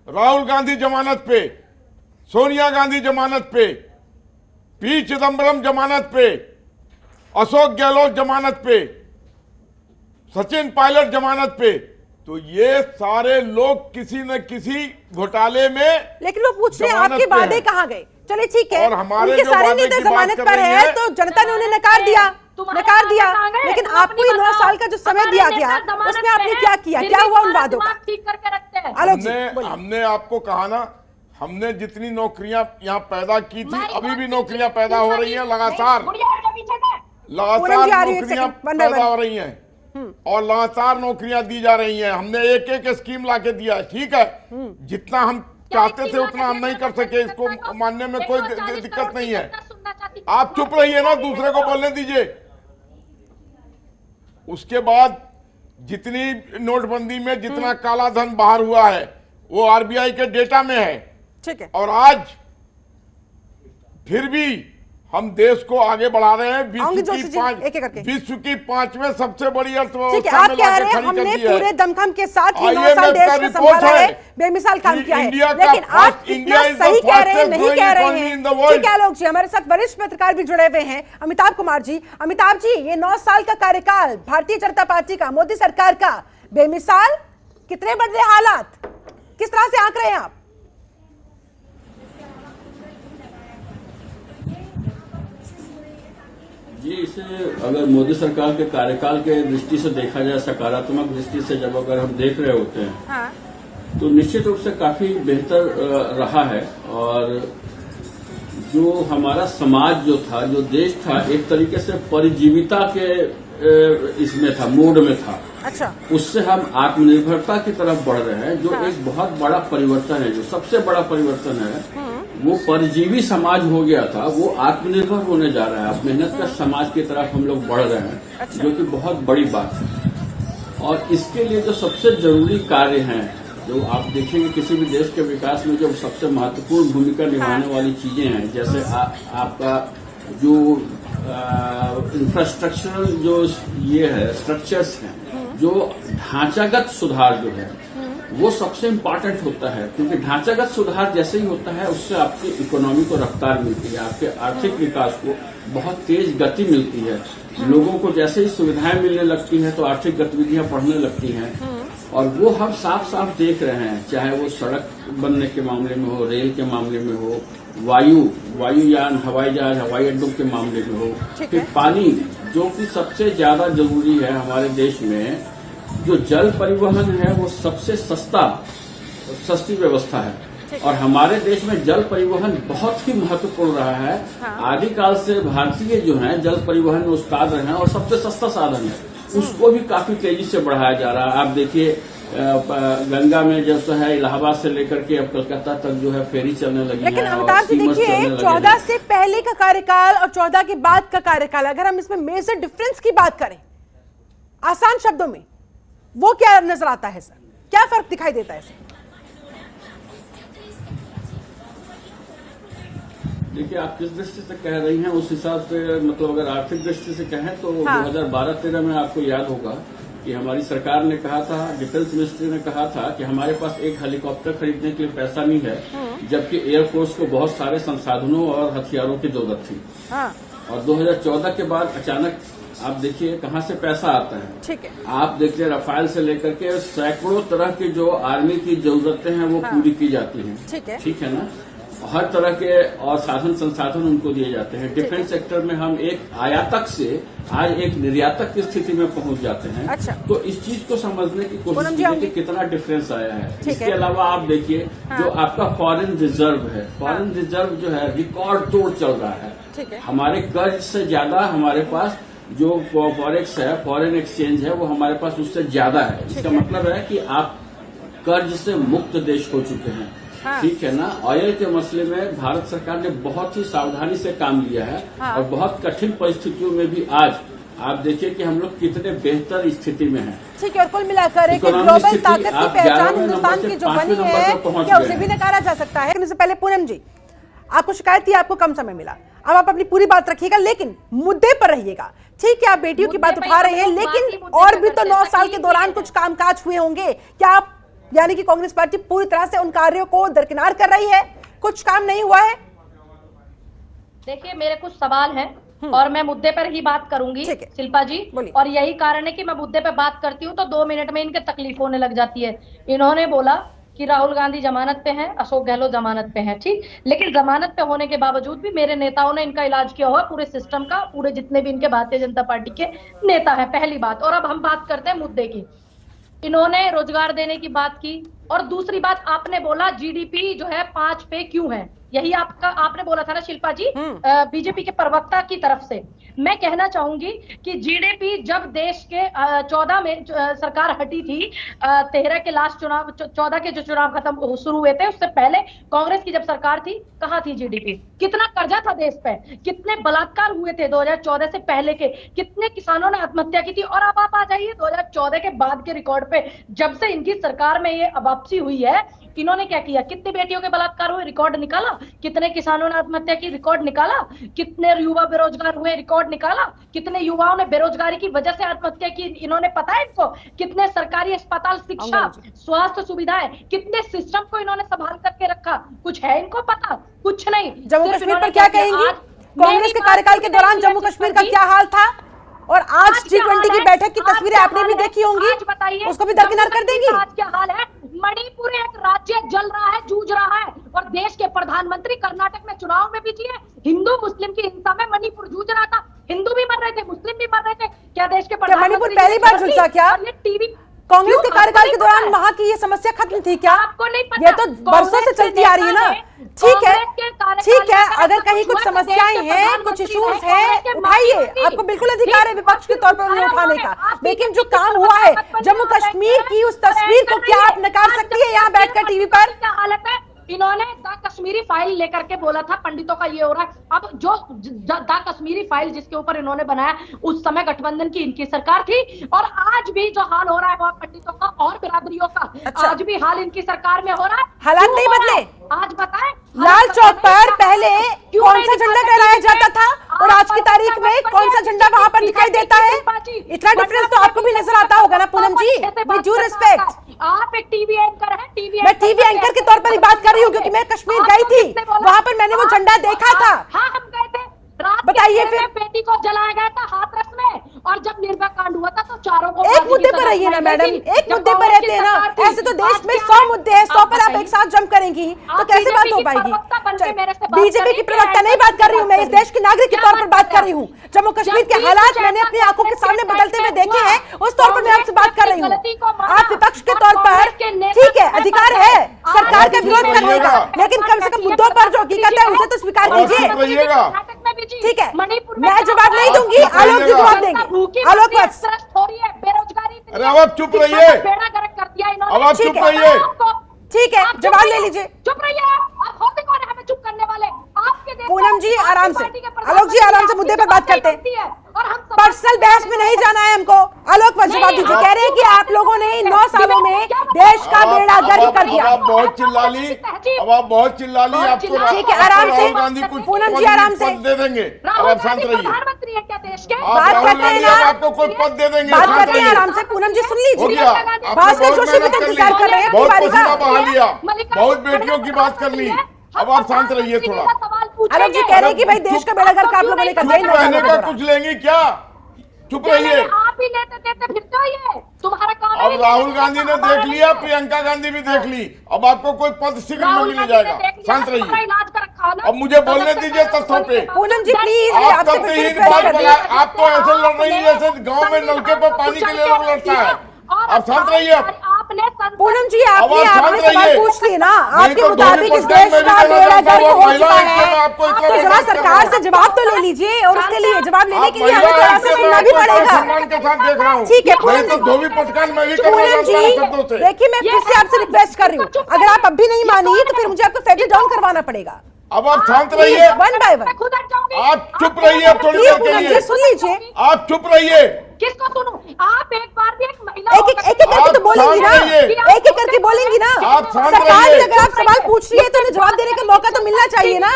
राहुल गांधी जमानत पे, सोनिया गांधी जमानत पे, पी चिदम्बरम जमानत पे, अशोक गहलोत जमानत पे, सचिन पायलट जमानत पे। तो ये सारे लोग किसी न किसी घोटाले में, लेकिन वो पूछ रहे हैं जमानत आपके पे वादे हैं। कहाँ गए? चलिए ठीक है, और हमारे उनके जो सारे वादे नेता की बात जमानत कर पर रही है है, तो जनता ने उन्हें नकार दिया, नकार दिया। लेकिन आपको ये 9 साल का जो समय दिया गया उसमें आपने क्या किया? क्या हुआ उन वादों का? ठीक करके रखते हैं। आलोक जी बोलिए। हमने आपको कहा ना, हमने जितनी नौकरियां यहाँ पैदा की थी, अभी भी नौकरियां पैदा हो रही हैं लगातार, पूनम जी आ लगातार रही है, एक नौकरियां सेकंड, वन बाय पैदा वन। हो रही हैं और लगातार नौकरियां दी जा रही हैं। हमने एक एक स्कीम लाके दिया है, ठीक है। जितना हम चाहते थे उतना हम नहीं कर सके, इसको मानने में कोई दिक्कत नहीं है। आप चुप रहिए ना, दूसरे को बोलने दीजिए। उसके बाद जितनी नोटबंदी में जितना काला धन बाहर हुआ है वो आरबीआई के डेटा में है, ठीक है। और आज फिर भी हम देश को आगे बढ़ा रहे हैं। आऊंगी जोशी जी, एक एक करके। विश्व की 5वें सबसे बड़ी ठीक है, अर्थव्यवस्था आप में कह लाके रहे हैं खड़ी कर हमने दी है। पूरे दमखम के साथ ये 9 IMF साल देश का को रिपोर्ट संभाला है, है बेमिसाल काम कि किया है। इंडिया का लेकिन आप फर्स्ट- इतना इंडिया इज द सही कह रहे हैं, fastest नहीं growing कह रहे economy in the हैं। world। ठीक है आलोक जी, हमारे साथ वरिष्ठ पत्रकार भी जुड़े हुए हैं, अमिताभ कुमार जी। अमिताभ जी, ये 9 साल का कार्यकाल भारतीय जनता पार्टी का, मोदी सरकार का, बेमिसाल, कितने बदले हालात, किस तरह से आंक रहे हैं आप? जी, इसे अगर मोदी सरकार के कार्यकाल के दृष्टि से देखा जाए, सकारात्मक दृष्टि से जब अगर हम देख रहे होते हैं, हाँ। तो निश्चित रूप से काफी बेहतर रहा है। और जो हमारा समाज जो था, जो देश था, एक तरीके से परिजीविता के इसमें था, मोड में था। अच्छा, उससे हम आत्मनिर्भरता की तरफ बढ़ रहे हैं, जो एक बहुत बड़ा परिवर्तन है। जो सबसे बड़ा परिवर्तन है वो परजीवी समाज हो गया था, वो आत्मनिर्भर होने जा रहा है। अब मेहनत का समाज की तरफ हम लोग बढ़ रहे हैं, अच्छा। जो कि बहुत बड़ी बात है। और इसके लिए जो सबसे जरूरी कार्य हैं, जो आप देखेंगे किसी भी देश के विकास में जो सबसे महत्वपूर्ण भूमिका निभाने वाली चीजें हैं, जैसे आपका जो इंफ्रास्ट्रक्चरल जो ये है, स्ट्रक्चर्स हैं, जो ढांचागत सुधार जो है वो सबसे इम्पोर्टेंट होता है। क्योंकि ढांचागत सुधार जैसे ही होता है, उससे आपकी इकोनॉमी को रफ्तार मिलती है, आपके आर्थिक विकास को बहुत तेज गति मिलती है। लोगों को जैसे ही सुविधाएं मिलने लगती हैं तो आर्थिक गतिविधियां बढ़ने लगती हैं। और वो हम साफ साफ देख रहे हैं, चाहे वो सड़क बनने के मामले में हो, रेल के मामले में हो, वायुयान, हवाई जहाज, हवाई अड्डों के मामले में हो, फिर पानी, जो कि सबसे ज्यादा जरूरी है हमारे देश में। जो जल परिवहन है वो सबसे सस्ती व्यवस्था है, और हमारे देश में जल परिवहन बहुत ही महत्वपूर्ण रहा है। आदिकाल से भारतीय जो है जल परिवहन में उस्ताद रहे हैं, और सबसे सस्ता साधन है, उसको भी काफी तेजी से बढ़ाया जा रहा है। आप देखिए गंगा में जैसा है, इलाहाबाद से लेकर के अब कलकत्ता तक जो है फेरी चलने लगी है। लेकिन अमिताभ जी देखिए, 14 से पहले का कार्यकाल और 14 के बाद का कार्यकाल, अगर हम इसमें मेजर डिफरेंस की बात करें आसान शब्दों में, वो क्या नजर आता है सर? क्या फर्क दिखाई देता है सर? देखिए, आप किस दृष्टि से कह रही हैं उस हिसाब से, मतलब अगर आर्थिक दृष्टि से कहें तो 2012-13 में आपको याद होगा कि हमारी सरकार ने कहा था, डिफेंस मिनिस्ट्री ने कहा था कि हमारे पास एक हेलीकॉप्टर खरीदने के लिए पैसा नहीं है, जबकि एयरफोर्स को बहुत सारे संसाधनों और हथियारों की जरूरत थी। और 2014 के बाद अचानक आप देखिए कहाँ से पैसा आता है। ठीक है, आप देखिए रफाल से लेकर के सैकड़ों तरह की जो आर्मी की जरूरतें हैं वो पूरी की जाती हैं। ठीक है ना, हर तरह के और साधन संसाधन उनको दिए जाते हैं। डिफेंस सेक्टर में हम एक आयातक से आज एक निर्यातक की स्थिति में पहुंच जाते हैं। अच्छा। तो इस चीज को समझने की कोशिश कीजिए कि कितना डिफरेंस आया है। इसके अलावा आप देखिए जो आपका फॉरेन रिजर्व है, फॉरेन रिजर्व जो है रिकॉर्ड तोड़ चल रहा है। हमारे कर्ज से ज्यादा हमारे पास जो फॉरेक्स है, फॉरेन एक्सचेंज है, वो हमारे पास उससे ज्यादा है। इसका मतलब है कि आप कर्ज से मुक्त देश हो चुके हैं। हाँ। ठीक है ना, ऑयल के मसले में भारत सरकार ने बहुत ही सावधानी से काम लिया है। हाँ। और बहुत कठिन परिस्थितियों में भी आज आप देखिए कि हम लोग कितने बेहतर स्थिति में हैं। ठीक है, और कुल मिलाकर एक इकोनॉमी ग्लोबल स्थिति ताकत की आप पहचान 11वें हिंदुस्तान नंबर की से जो 5वें बनी नंबर है, पर पहुंच क्या गए उसे भी हैं। नकारा जा सकता है? लेकिन इससे पहले पूनम जी, आपको शिकायत थी, आपको कम समय मिला, अब आप अपनी पूरी बात रखिएगा लेकिन मुद्दे पर रहिएगा। ठीक है, आप बेटियों की बात उठा रहे हैं, लेकिन और भी तो 9 साल के दौरान कुछ कामकाज हुए होंगे। क्या आप, यानी कि कांग्रेस पार्टी पूरी तरह से उन कार्यों को दरकिनार कर रही है? कुछ काम नहीं हुआ है? देखिए, मेरे कुछ सवाल हैं और मैं मुद्दे पर ही बात करूंगी ठीक है। शिल्पा जी। बोलिए। और यही कारण है कि मैं मुद्दे पे बात करती हूँ तो 2 मिनट में इनके तकलीफ होने लग जाती है। इन्होंने बोला कि राहुल गांधी जमानत पे हैं, अशोक गहलोत जमानत पे हैं, ठीक, लेकिन जमानत पे होने के बावजूद भी मेरे नेताओं ने इनका इलाज किया हुआ, पूरे सिस्टम का, पूरे जितने भी इनके भारतीय जनता पार्टी के नेता हैं, पहली बात। और अब हम बात करते हैं मुद्दे की। इन्होंने रोजगार देने की बात की, और दूसरी बात आपने बोला जीडीपी जो है 5 पे क्यों है, यही आपने बोला था ना शिल्पा जी, बीजेपी के प्रवक्ता की तरफ से। मैं कहना चाहूंगी कि जीडीपी जब देश के 14 में सरकार हटी थी, 13 के लास्ट चुनाव, 14 के जो चुनाव खत्म शुरू हुए थे उससे पहले कांग्रेस की जब सरकार थी, कहाँ थी जीडीपी? कितना कर्जा था देश पे, कितने बलात्कार हुए थे 2014 से पहले के, कितने किसानों ने आत्महत्या की थी। और अब आप आ जाइए 2014 के बाद के रिकॉर्ड पे, जब से इनकी सरकार में ये वापसी हुई है, इन्होंने क्या किया? कितने बेटियों के बलात्कार हुए, रिकॉर्ड निकाला। कितने किसानों ने आत्महत्या की, रिकॉर्ड निकाला। कितने युवा बेरोजगार हुए, रिकॉर्ड निकाला। कितने युवाओं ने बेरोजगारी की वजह से आत्महत्या की, इन्होंने, पता है इनको? कितने सरकारी अस्पताल, शिक्षा, स्वास्थ्य सुविधाएं, कितने सिस्टम को इन्होंने संभाल करके रखा, कुछ है इनको पता? कुछ नहीं। जम्मू कश्मीर पर क्या कहेंगी? कांग्रेस के कार्यकाल के दौरान जम्मू कश्मीर का क्या हाल था? और आज G20 की बैठक की तस्वीरें आपने भी देखी होंगी, उसको भी दरकिनार कर देंगी? आज क्या हाल है? मणिपुर एक राज्य जल रहा है, जूझ रहा है, और देश के प्रधानमंत्री कर्नाटक में चुनाव में भी जीते। हिंदू मुस्लिम की हिंसा में मणिपुर जूझ रहा था, हिंदू भी मर रहे थे, मुस्लिम भी मर रहे थे। क्या देश के प्रधानमंत्री मणिपुर पहली बार झुलसा क्या? ये टीवी कांग्रेस के कार्यकाल के दौरान वहां की ये समस्या खत्म थी क्या? आपको नहीं पता? ये तो बरसों से चलती आ रही है ना। ठीक है, अगर कहीं कुछ समस्याएं हैं, कुछ इश्यूज हैं, उठाइए, आपको बिल्कुल अधिकार है विपक्ष के तौर पर उन्हें उठाने का। लेकिन जो काम हुआ है जम्मू कश्मीर की, उस तस्वीर को क्या आप नकार सकती है यहाँ बैठकर टीवी पर? क्या हालत है? इन्होंने द कश्मीरी फाइल लेकर के बोला था पंडितों का ये हो रहा है। अब जो द कश्मीरी फाइल जिसके ऊपर इन्होंने बनाया, उस समय गठबंधन की इनकी सरकार थी, और आज भी जो हाल हो रहा है वो पंडितों का और बिरादरियों का, अच्छा। आज भी हाल इनकी सरकार में हो रहा है। हालात नहीं बदले? आज बताएं, लाल चौक पर पहले कौन सा झंडा फहराया जाता था और आज की तारीख में कौन सा झंडा वहां पर दिखाई देता है? इतना डिफरेंस तो आपको भी नजर आता होगा ना पूनम जी? विद ड्यू रिस्पेक्ट, आप एक टीवी एंकर हैं, मैं टीवी एंकर के तौर पर ही बात कर रही हूँ, क्योंकि मैं कश्मीर गई थी, वहां पर मैंने वो झंडा देखा था। हाँ, हम गए थे। रात बताइए के फिर। बेटी को जलाया गया था हाथरस में, और जब निर्भया कांड हुआ था तो चारों को एक मुद्दे पर रहिए ना मैडम, एक मुद्दे पर रहते हैं ना। ऐसे तो देश में 100 मुद्दे हैं, 100 पर आप एक साथ जम करेंगी तो कैसे बात हो पाएगी? बीजेपी की प्रवक्ता नहीं बात कर रही हूँ, मैं इस देश के नागरिक के तौर पर बात कर रही हूँ। जम्मू कश्मीर के हालात मैंने अपनी आंखों के सामने बदलते हुए देखे हैं, उस तौर पर मैं आपसे बात कर रही हूँ। आप विपक्ष के तौर पर, ठीक है, अधिकार है सरकार का विरोध करने का, लेकिन कम से कम मुद्दों पर जो हकीकत है उसे तो स्वीकार कीजिए। ठीक है, मैं जवाब नहीं दूंगी, आलोक जी जवाब देंगे। आलोक बस, हो रही है बेरोजगारी। अरे अब आप चुप रहिए, बेड़ा गर्क कर दिया इन्होंने। अब आप चुप रहिए। ठीक है, जवाब ले लीजिए। चुप रहिए, आप होते कौन है हमें चुप करने वाले? आपके देश पूनम जी में आराम से, पार्टी के आलोक जी आराम से मुद्दे पर बात करते हैं। और हम पर्सनल बहस में नहीं जाना है हमको। आलोक बस जवाब दीजिए। कह रहे हैं कि आप लोगों ने 9 सालों में देश का बेड़ा गर्क कर दिया। अब आप बहुत चिल्ला ली, अब आप बहुत चिल्ला ली। आपको ठीक है, आराम से राहुल गांधी कुछ पूनम जी आराम से पद दे देंगे, अब आप शांत रहिए। प्रधानमंत्री है क्या देश के? आप बात राहुल करते हैं गांधी ना, अब आपको कोई पद दे देंगे, बात शांत करते हैं रहिए। आराम से। पूनम जी सुन हो लीजिए, गया, आपने भास्कर बहुत जोशी भी मेहनत तो कर ली, इंतजार कर रहे हैं बहुत अपनी बारी पसीना का। बहा लिया, बहुत बेटियों की बात कर ली, अब आप शांत रहिए थोड़ा। आलोक जी कह रहे हैं कि भाई देश का बेड़ा गर्क आप लोगों ने कर दिया इन 9 कहने सालों का के दौरान। कुछ लेंगी क्या? चुप रहिए। आप ही लेते देते फिरते हो, ये तुम्हारा काम है। अब राहुल गांधी ने देख लिया, प्रियंका गांधी भी देख ली, अब आपको कोई पद शीघ्र में मिल जाएगा, शांत रहिए। अब मुझे बोलने दीजिए तथ्यों पे। पूनम जी प्लीज, आप आपसे तब फिर ही से रिक्वेस्ट बात कर रही बोला, हूं। आप तो ऐसे लड़ रही है जैसे गांव में नलके पर पानी के लिए लोग लड़ता है। आप शांत रहिए। अपने पूनम जी आपने अब आप आपने शांत सवाल रहिए। पूछ लिए ना, नहीं आपके तो मुताबिक इस धोनी देश पटकाई का मेरी बेड़ा नजर गर्क में हो महिला चुका है, मैं है। आपको इतना तो जरा बर्दाश्त कर सरकार रहा से हूं। जवाब तो ले लीजिए, और उसके लिए जवाब लेने आप के लिए हमें महिला थोड़ा हैं, सा मैं सुनना भी आपको इतना पड़ेगा। सम्मान के साथ देख रहा हूँ। ठीक है नहीं पूनम तो जी, धोबी पटकान मैं भी करना पूनम जानता हूं शब्दों जी से। देखिए, मैं फिर से आपसे रिक्वेस्ट कर रही हूँ, अगर आप अब भी नहीं मानी तो फिर मुझे आपको सेटल डाउन करवाना पड़ेगा। अब आप शांत रहिए, वन बाय वन खुद हट जाऊंगी। आप चुप रहिए अब थोड़ी प्लीज देर के पूनम लिए। जी सुन लीजिए, आप चुप रहिए। किसको सुनूं? आप एक बार भी एक महिला एक एक करके तो बोलेंगी ना, शांत रहिए। एक एक करके बोलेंगी ना। आप शांत सरकार रहिए। से अगर आप सवाल पूछ रही है तो उन्हें जवाब देने का मौका तो मिलना चाहिए ना।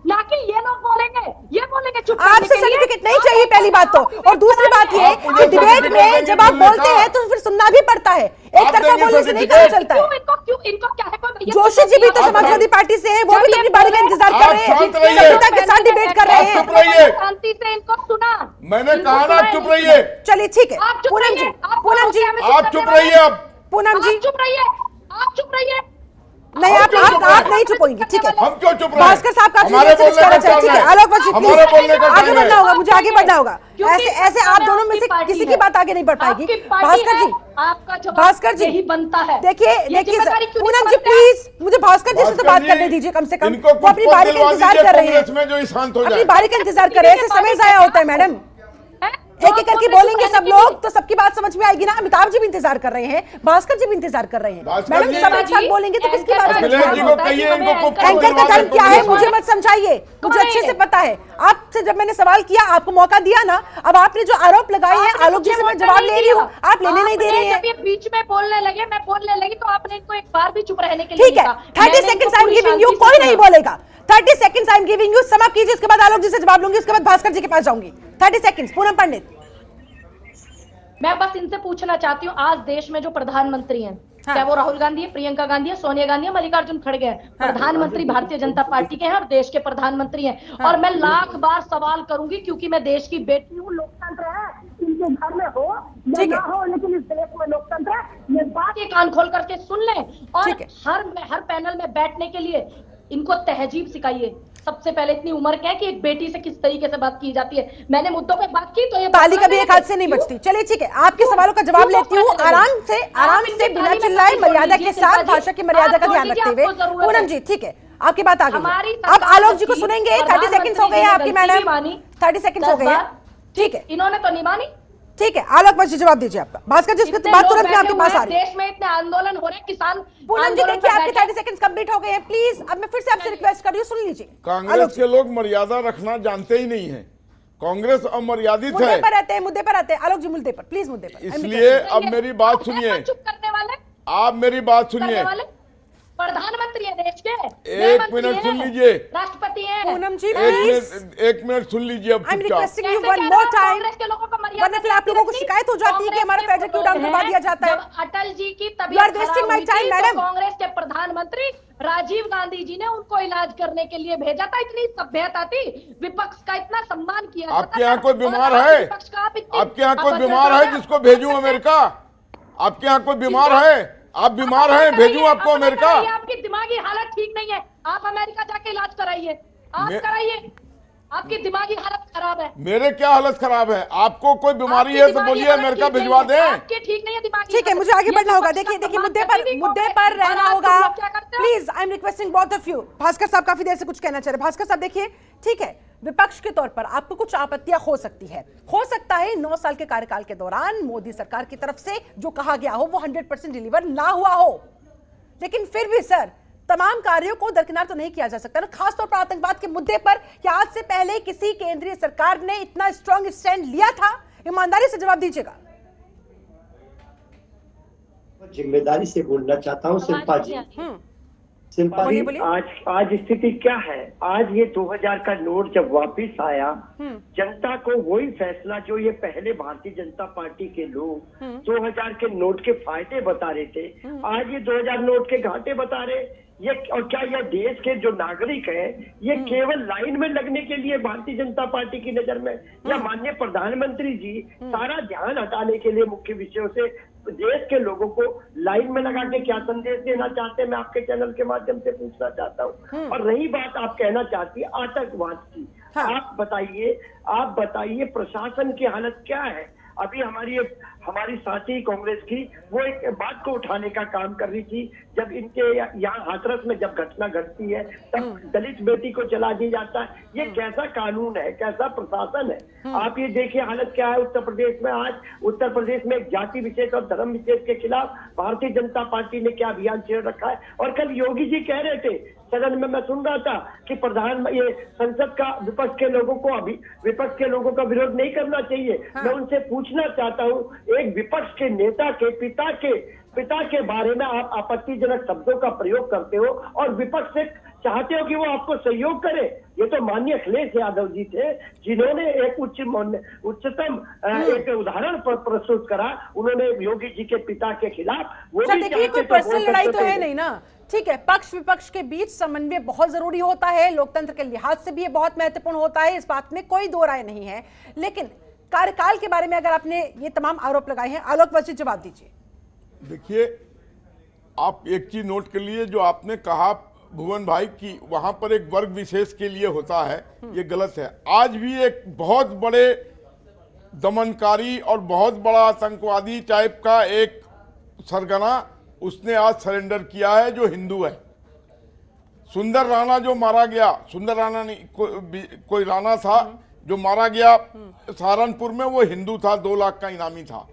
ना कि ये लोग बोलेंगे, ये बोलेंगे चुप करने आपसे के लिए। सर्टिफिकेट नहीं चाहिए पहली बात तो, और दूसरी बात ये आप मुझे कि डिबेट सर्टिफिकेट में देंगे जब आप बोलने बोलते का। हैं तो फिर सुनना भी पड़ता है, एक आप तरफा देंगे बोलने से नहीं सर्टिफिकेट। काम चलता है। इनको क्या है? कोई जोशी जी भी तो समाजवादी पार्टी से है, वो भी तो अपनी बारी का इंतजार कर आप रहे हैं, शांत रहिए। सभ्यता के साथ डिबेट कर रहे आप हैं। चुप रहिए। शांति से इनको सुना। मैंने इनको कहा ना आप सुना चुप है। रहिए। चलिए ठीक है आप चुप पूनम रहिए। जी, आप पूनम जी, आप चुप रहिए अब। पूनम जी आप चुप रहिए। आप चुप रहिए। नहीं, हम आप क्यों चुप आप रहे? नहीं चुप होंगी, ठीक है। हम क्यों चुप रहे? भास्कर साहब काफी हमारे देर से कुछ बोलने कहना का चाहिए, ठीक है। टाइम आलोक वर्षी हमारे प्लीज बोलने का आगे टाइम बढ़ना है। होगा, मुझे आगे बढ़ना होगा। क्योंकि ऐसे आप दोनों में से आपकी किसी की पार्टी बात आगे नहीं बढ़ पाएगी। आपकी पार्टी भास्कर है, जी, आपका जवाब भास्कर जी यही बनता है। देखिए ये देखिए जिम्मेदारी क्यों नहीं पूनम जी समझते? प्लीज मुझे भास्कर जी से तो भास्कर बात जी, करने दीजिए कम से कम। इनको वो अपनी कुछ बारी का दिलवा इंतजार दीजिए कर रहे हैं, कांग्रेस में जो शांत हो अपनी जाए। बारी का इंतजार कर रहे हैं। ऐसे समय जाया होता है मैडम, एक एक करके बोलेंगे सब लोग तो सबकी बात समझ में आएगी ना। अमिताभ जी भी इंतजार कर रहे हैं, भास्कर जी भी इंतजार कर रहे हैं, भास्कर मैडम जी- सब एक साथ बोलेंगे तो किसकी बात समझ में अखिलेश जी आएगी? को कहिए इनको कुछ एंकर का धर्म क्या है मुझे मत समझाइए, मुझे अच्छे से पता है। आपसे जब मैंने सवाल किया, आपको मौका दिया ना, अब आपने जो आरोप लगाए हैं आलोक जी से मैं जवाब ले रही हूँ, आप लेने नहीं दे रहे हैं। जब ये बीच में बोलने लगे, मैं बोलने लगी, तो आपने इनको एक बार भी चुप रहने के लिए ठीक है, कहा। 30 मैंने सेकंड्स इनको आई एम पूरी गिविंग यू, शांति कोई से नहीं सुना। बोलेगा। 30 seconds I am giving you, समाप्त कीजिए, उसके बाद आलोक जी से जवाब लूंगी, उसके बाद भास्कर जी के पास जाऊंगी। 30 सेकंड्स पूनम पंडित। मैं बस इनसे पूछना चाहती हूँ, आज देश में जो प्रधानमंत्री हैं, हाँ। चाहे वो राहुल गांधी है, प्रियंका गांधी है, सोनिया गांधी है, मल्लिकार्जुन खड़गे हैं, प्रधानमंत्री भारतीय जनता पार्टी के हैं और देश के प्रधानमंत्री हैं। और मैं लाख बार सवाल करूंगी, क्योंकि मैं देश की बेटी हूँ। लोकतंत्र है, इनके घर में हो या ठीक है। ना हो, लेकिन इस देश में लोकतंत्र है। ये बात ये कान खोल करके सुन लें, और ठीक है। हर पैनल में बैठने के लिए इनको तहजीब सिखाइए। सबसे पहले इतनी उम्र क्या है कि एक बेटी से किस तरीके से बात की जाती है। मैंने मुद्दों पे बात की तो ये ताली कभी एक हाथ से नहीं बचती। चलिए ठीक है, आपके सवालों का जवाब लेती हूँ आराम से बिना चिल्लाए, मर्यादा के साथ, भाषा की मर्यादा का ध्यान रखते हुए। पूनम जी ठीक है, आपकी बात आ गई, अब आलोक जी को सुनेंगे। 30 सेकंड्स हो गए हैं आपकी मैडम, 30 सेकंड्स हो गए हैं, ठीक है। इन्होंने तो नहीं मानी। ठीक है, आलोक वर्षी जवाब दीजिए आपका। भास्कर जी उसकी बात तुरंत में आपके पास आ रही है। देश में इतने आंदोलन हो रहे हैं, किसान पूनम जी आंदोलन देखिए पर आपके बैठे। 30 सेकंड्स कंप्लीट हो गए हैं, प्लीज अब मैं फिर से आपसे रिक्वेस्ट कर रही हूँ, सुन लीजिए। आलोक कांग्रेस जी, के लोग मर्यादा रखना जानते ही नहीं है। कांग्रेस अमर्यादित मुद्दे है, पर रहते हैं, मुद्दे पर आते हैं। आलोक जी मुद्दे पर प्लीज, मुद्दे पर। इसलिए अब मेरी बात सुनिए। चुप करने वाले, आप मेरी बात करने सुनिए, वाले प्रधानमंत्री है देश के, एक मिनट सुन लीजिए। राष्ट्रपति है। पूनम जी एक मिनट सुन लीजिए अब आई एम चुपचाप। रिक्वेस्टिंग यू कैसे वन कह मोर रहे हो? टाइम, कांग्रेस के लोगों को मर्यादा वरना फिर आप लोगों को नहीं शिकायत हो जाती है कि हमारा कांग्रेस फेडरल क्यू के डाउन करवा दिया जाता है। जब अटल जी की You are तबीयत wasting खराब my हुई time, थी, madam. तो कांग्रेस के प्रधानमंत्री राजीव गांधी जी ने उनको इलाज करने के लिए भेजा था। इतनी सभ्यता थी, विपक्ष का इतना सम्मान किया जाता आपके यहाँ था। कोई और बीमार आज है? विपक्ष का आप इतनी- आपके यहाँ कोई आप बीमार है जिसको भेजूं अमेरिका? आपके यहाँ कोई बीमार है? आप बीमार हैं, भेजूं आपको अपना अमेरिका? कराइए, आपकी दिमागी हालत ठीक नहीं है, आप अमेरिका जाके इलाज कराइए। आप कराइए, आपकी दिमागी हालत खराब है। मेरे क्या हालत खराब है? आपको कोई बीमारी आपकी है तो दिमागी बोलिए, हालत अमेरिका ठीक नहीं भिजवा है, दें। आपकी ठीक नहीं है दिमागी ठीक है, हालत। मुझे आगे ये बढ़ना होगा। विपक्ष देखिए का देखिए, सम्मान मुद्दे करती पर थी मुद्दे कांग्रेस। पर रहना और आज होगा। तुम लोग क्या करते हो? Please I am requesting both of you. Bhaskar साहब काफी देर से कुछ कहना चाह रहे हैं। भास्कर साहब देखिए, ठीक है, विपक्ष के तौर पर आपको कुछ आपत्तियां हो सकती है, हो सकता है 9 साल के कार्यकाल के दौरान मोदी सरकार की तरफ से जो कहा गया हो वो 100% डिलीवर ना हुआ हो, लेकिन फिर भी सर तमाम कार्यों को दरकिनार तो नहीं किया जा सकता ना, खासतौर पर आतंकवाद के मुद्दे पर। क्या आज से पहले किसी केंद्रीय सरकार ने इतना स्ट्रांग स्टैंड लिया था? ईमानदारी से जवाब दीजिएगा। जिम्मेदारी से बोलना चाहता हूँ शिल्पा जी। शिल्पा बोलिए, जी, बोलिए। आज स्थिति क्या है? आज ये 2000 का नोट जब वापिस आया, जनता को वही फैसला जो ये पहले भारतीय जनता पार्टी के लोग 2000 के नोट के फायदे बता रहे थे, आज ये 2000 नोट के घाटे बता रहे। ये और क्या यह देश के जो नागरिक हैं, ये केवल लाइन में लगने के लिए भारतीय जनता पार्टी की नजर में, या माननीय प्रधानमंत्री जी सारा ध्यान हटाने के लिए मुख्य विषयों से देश के लोगों को लाइन में लगा के क्या संदेश देना चाहते हैं, मैं आपके चैनल के माध्यम से पूछना चाहता हूँ। और रही बात आप कहना चाहती है आतंकवाद की, आप बताइए प्रशासन की हालत क्या है? अभी हमारी साथी कांग्रेस की वो एक बात को उठाने का काम कर रही थी। जब इनके यहाँ हाथरस में जब घटना घटती है तब दलित बेटी को जला दिया जाता है। ये कैसा कानून है, कैसा प्रशासन है? आप ये देखिए हालत क्या है उत्तर प्रदेश में। आज उत्तर प्रदेश में जाति विशेष और धर्म विशेष के खिलाफ भारतीय जनता पार्टी ने क्या अभियान छेड़ रखा है। और कल योगी जी कह रहे थे सदन में, मैं सुन रहा था कि ये संसद का विपक्ष के लोगों का विरोध नहीं करना चाहिए। मैं उनसे पूछना चाहता हूँ, एक विपक्ष के नेता के पिता के बारे में आप आपत्तिजनक शब्दों का प्रयोग करते हो और विपक्ष से चाहते हो कि वो आपको सहयोग करे। ये तो माननीय अखिलेश यादव जी थे जिन्होंने एक उच्चतम एक उदाहरण प्रस्तुत करा। उन्होंने योगी जी के पिता के खिलाफ वो भी देखिए कोई पर्सनल लड़ाई तो है नहीं ना, ठीक है। पक्ष विपक्ष के बीच समन्वय बहुत जरूरी होता है, लोकतंत्र के लिहाज से भी ये बहुत महत्वपूर्ण होता है, इस बात में कोई दो राय नहीं है। लेकिन कार्यकाल के बारे में अगर आपने ये तमाम आरोप लगाए हैं, आलोक वशिष्ठ जवाब दीजिए। देखिए, आप एक चीज नोट कर लिए, जो आपने कहा भुवन भाई की वहां पर एक वर्ग विशेष के लिए होता है, ये गलत है। आज भी एक बहुत बड़े दमनकारी और बहुत बड़ा आतंकवादी टाइप का एक सरगना उसने आज सरेंडर किया है, जो हिंदू है। सुंदर राणा जो मारा गया, सुंदर राणा नहीं, कोई राणा था जो मारा गया सहारनपुर में, वो हिंदू था, 2 लाख का इनामी था।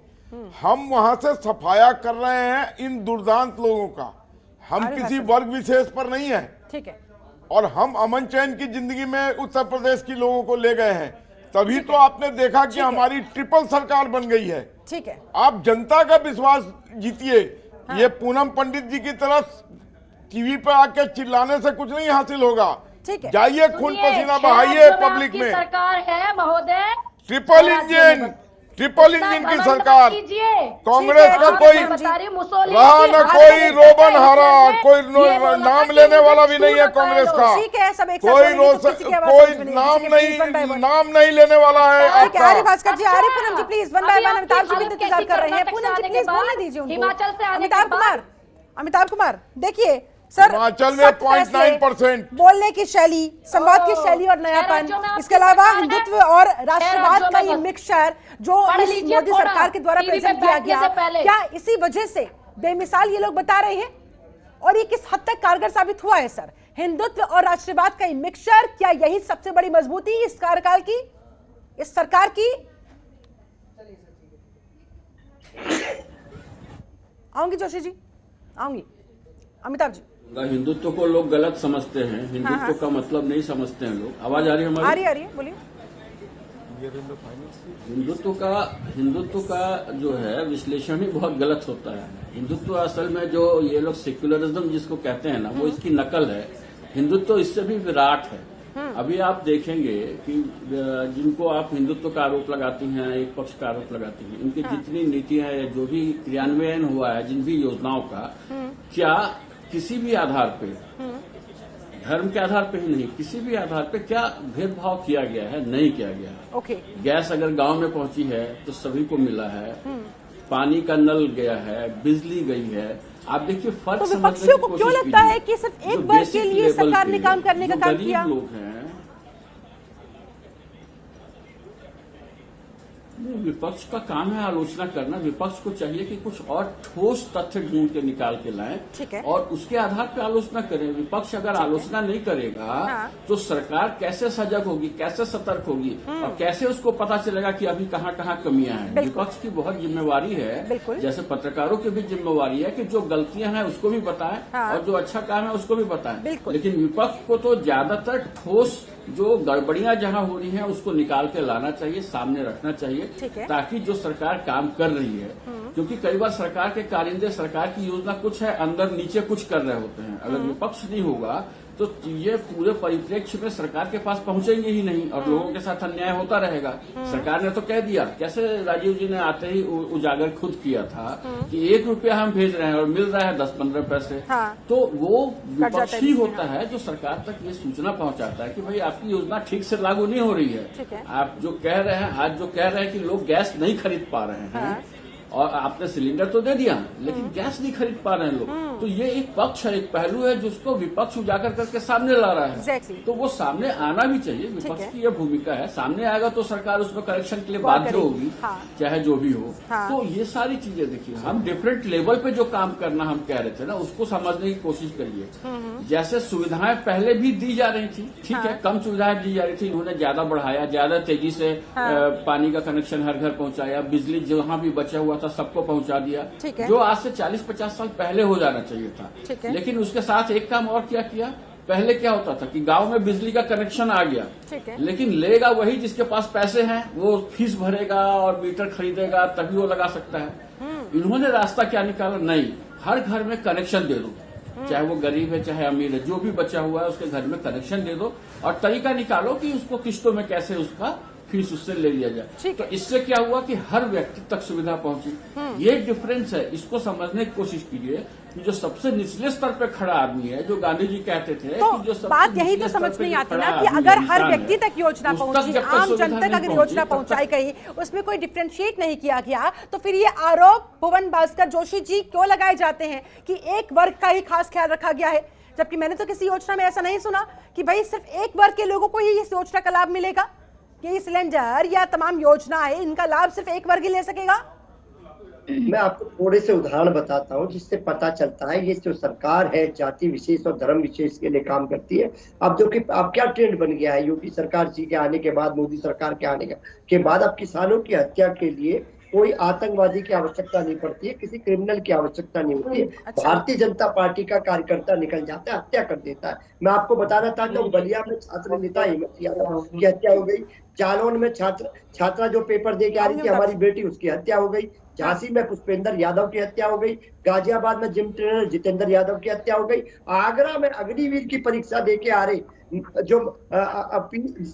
हम वहां से सफाया कर रहे हैं इन दुर्दांत लोगों का, हम किसी वर्ग विशेष पर नहीं है, ठीक है। और हम अमन चैन की जिंदगी में उत्तर प्रदेश के लोगों को ले गए हैं, तभी तो आपने देखा कि हमारी ट्रिपल सरकार बन गई है, ठीक है। आप जनता का विश्वास जीतिए। हाँ। ये पूनम पंडित जी की तरह टीवी पे आके चिल्लाने से कुछ नहीं हासिल होगा, ठीक है। जाइए खून पसीना बहाइए पब्लिक में। सरकार है महोदय, ट्रिपल इंजन की सरकार। कांग्रेस का कोई रहा न कोई रोबन हारा, कोई नाम लेने वाला भी नहीं है कांग्रेस का, कोई नाम नहीं लेने वाला है। Arya Bhaskar ji, Arya Poonam ji please, one by one. Amitabh ji भी इंतजार कर रहे हैं, पूनम जी प्लीज बोलने दीजिए उनको। अमिताभ कुमार देखिए सर, हिमाचल में 0.9% बोलने की शैली, संवाद की शैली और नयापन, इसके अलावा हिंदुत्व और राष्ट्रवाद का ये मिक्सचर जो इस मोदी सरकार के द्वारा प्रेजेंट किया गया, क्या इसी वजह से बेमिसाल ये लोग बता रहे हैं? और ये किस हद तक कारगर साबित हुआ है सर? हिंदुत्व और राष्ट्रवाद का ये मिक्सचर, क्या यही सबसे बड़ी मजबूती इस कार्यकाल की, इस सरकार की? आऊंगी जोशी जी, आऊंगी। अमिताभ जी, हिंदुत्व को लोग गलत समझते हैं, हिंदुत्व का मतलब नहीं समझते हैं लोग। आवाज आ रही है हमारी? आ रही है, बोलिए। हिंदुत्व का जो है विश्लेषण ही बहुत गलत होता है। हिंदुत्व असल में जो ये लोग सेक्युलरिज्म जिसको कहते हैं ना, वो इसकी नकल है। हिंदुत्व इससे भी विराट है। अभी आप देखेंगे कि जिनको आप हिंदुत्व का आरोप लगाती हैं, एक पक्ष का आरोप लगाती हैं, इनकी जितनी नीतियां हैं, जो भी क्रियान्वयन हुआ है जिन भी योजनाओं का, क्या किसी भी आधार पे, धर्म के आधार पे ही नहीं, किसी भी आधार पे क्या भेदभाव किया गया है? नहीं किया गया है। ओके। गैस अगर गांव में पहुंची है तो सभी को मिला है, पानी का नल गया है, बिजली गई है। आप देखिए फर्क तो विपक्षियों को क्यों लगता है कि सिर्फ एक वर्ग के लिए सरकार ने काम करने का काम किया? लोग हैं, विपक्ष का काम है आलोचना करना। विपक्ष को चाहिए कि कुछ और ठोस तथ्य ढूंढ के निकाल के लाएं और उसके आधार पर आलोचना करें। विपक्ष अगर आलोचना नहीं करेगा तो सरकार कैसे सजग होगी, कैसे सतर्क होगी और कैसे उसको पता चलेगा कि अभी कहाँ कहाँ कमियां हैं? विपक्ष की बहुत जिम्मेवारी है, जैसे पत्रकारों की भी जिम्मेवारी है कि जो गलतियां हैं उसको भी बताएं और जो अच्छा काम है उसको भी बताएं। लेकिन विपक्ष को तो ज्यादातर ठोस जो गड़बड़ियां जहां हो रही हैं उसको निकाल के लाना चाहिए, सामने रखना चाहिए, ताकि जो सरकार काम कर रही है, क्योंकि कई बार सरकार के कारिंदे सरकार की योजना कुछ है, अंदर नीचे कुछ कर रहे होते हैं। अगर विपक्ष नहीं होगा तो ये पूरे परिप्रेक्ष्य में सरकार के पास पहुंचेंगे ही नहीं और लोगों के साथ अन्याय होता रहेगा। सरकार ने तो कह दिया, कैसे राजीव जी ने आते ही उजागर खुद किया था कि 1 रुपया हम भेज रहे हैं और मिल रहा है 10-15 पैसे। तो वो विपक्ष ही होता है जो सरकार तक ये सूचना पहुंचाता है कि भाई आपकी योजना ठीक से लागू नहीं हो रही है। आप जो कह रहे हैं, आज जो कह रहे हैं कि लोग गैस नहीं खरीद पा रहे हैं और आपने सिलेंडर तो दे दिया लेकिन गैस नहीं खरीद पा रहे हैं लोग। तो ये एक पक्ष है, एक पहलू है जिसको विपक्ष उजागर करके सामने ला रहा है। Exactly. तो वो सामने आना भी चाहिए, विपक्ष की यह भूमिका है। सामने आएगा तो सरकार उसमें करेक्शन के लिए बाध्य होगी, हाँ। चाहे जो भी हो। हाँ। तो ये सारी चीजें देखिए, हम डिफरेंट लेवल पे जो काम करना हम कह रहे थे ना, उसको समझने की कोशिश करिए। जैसे सुविधाएं पहले भी दी जा रही थी, ठीक है, कम सुविधाएं दी जा रही थी, इन्होंने ज्यादा बढ़ाया, ज्यादा तेजी से पानी का कनेक्शन हर घर पहुंचाया, बिजली जहां भी बचा हुआ था सबको पहुंचा दिया, जो आज से 40-50 साल पहले हो जाना चाहिए था। लेकिन उसके साथ एक काम और क्या किया, पहले क्या होता था कि गांव में बिजली का कनेक्शन आ गया, लेकिन लेगा वही जिसके पास पैसे हैं, वो फीस भरेगा और मीटर खरीदेगा तभी वो लगा सकता है। इन्होंने रास्ता क्या निकाला, नहीं, हर घर में कनेक्शन दे दो, चाहे वो गरीब है चाहे अमीर है, जो भी बचा हुआ है उसके घर में कनेक्शन दे दो और तरीका निकालो कि उसको किस्तों में कैसे उसका फीस उससे ले लिया जाए। तो इससे क्या हुआ कि हर व्यक्ति तक सुविधा पहुंची। ये डिफरेंस है, इसको समझने की कोशिश कीजिए कि जो सबसे निचले स्तर पे खड़ा आदमी है, जो गांधी जी कहते थे तो कि जो बात यही तो समझ नहीं आती ना कि अगर हर व्यक्ति तक योजना पहुंची, आम जनता तक अगर योजना पहुंचाई गई, उसमें कोई डिफ्रेंशिएट नहीं किया गया, तो फिर ये आरोप भुवन भास्कर जोशी जी क्यों लगाए जाते हैं कि एक वर्ग का ही खास ख्याल रखा गया है, जबकि मैंने तो किसी योजना में ऐसा नहीं सुना कि भाई सिर्फ एक वर्ग के लोगों को ही इस योजना का लाभ मिलेगा, कि सिलेंडर या तमाम योजनाएं इनका लाभ सिर्फ एक वर्ग ही ले सकेगा। मैं आपको थोड़े से उदाहरण बताता हूँ जिससे पता चलता है ये जो सरकार है जाति विशेष और धर्म विशेष के लिए काम करती है। अब जो कि अब क्या ट्रेंड बन गया है यूपी सरकार जी के आने के बाद, मोदी सरकार के आने के बाद अब किसानों की हत्या के लिए कोई आतंकवादी की आवश्यकता नहीं पड़ती है, किसी क्रिमिनल की आवश्यकता नहीं होती है। भारतीय जनता पार्टी का कार्यकर्ता निकल जाता है, हत्या कर देता है। मैं आपको बताना चाहता हूँ बलिया में छात्र नेता हिम्मत यादव की हत्या हो गई, जालौन में छात्रा जो पेपर दे के आ रही थी हमारी बेटी, उसकी हत्या हो गई, झांसी में पुष्पेंद्र यादव की हत्या हो गई, गाजियाबाद में जिम ट्रेनर जितेंद्र यादव की हत्या हो गई, आगरा में अग्निवीर की परीक्षा दे के आ रहे जो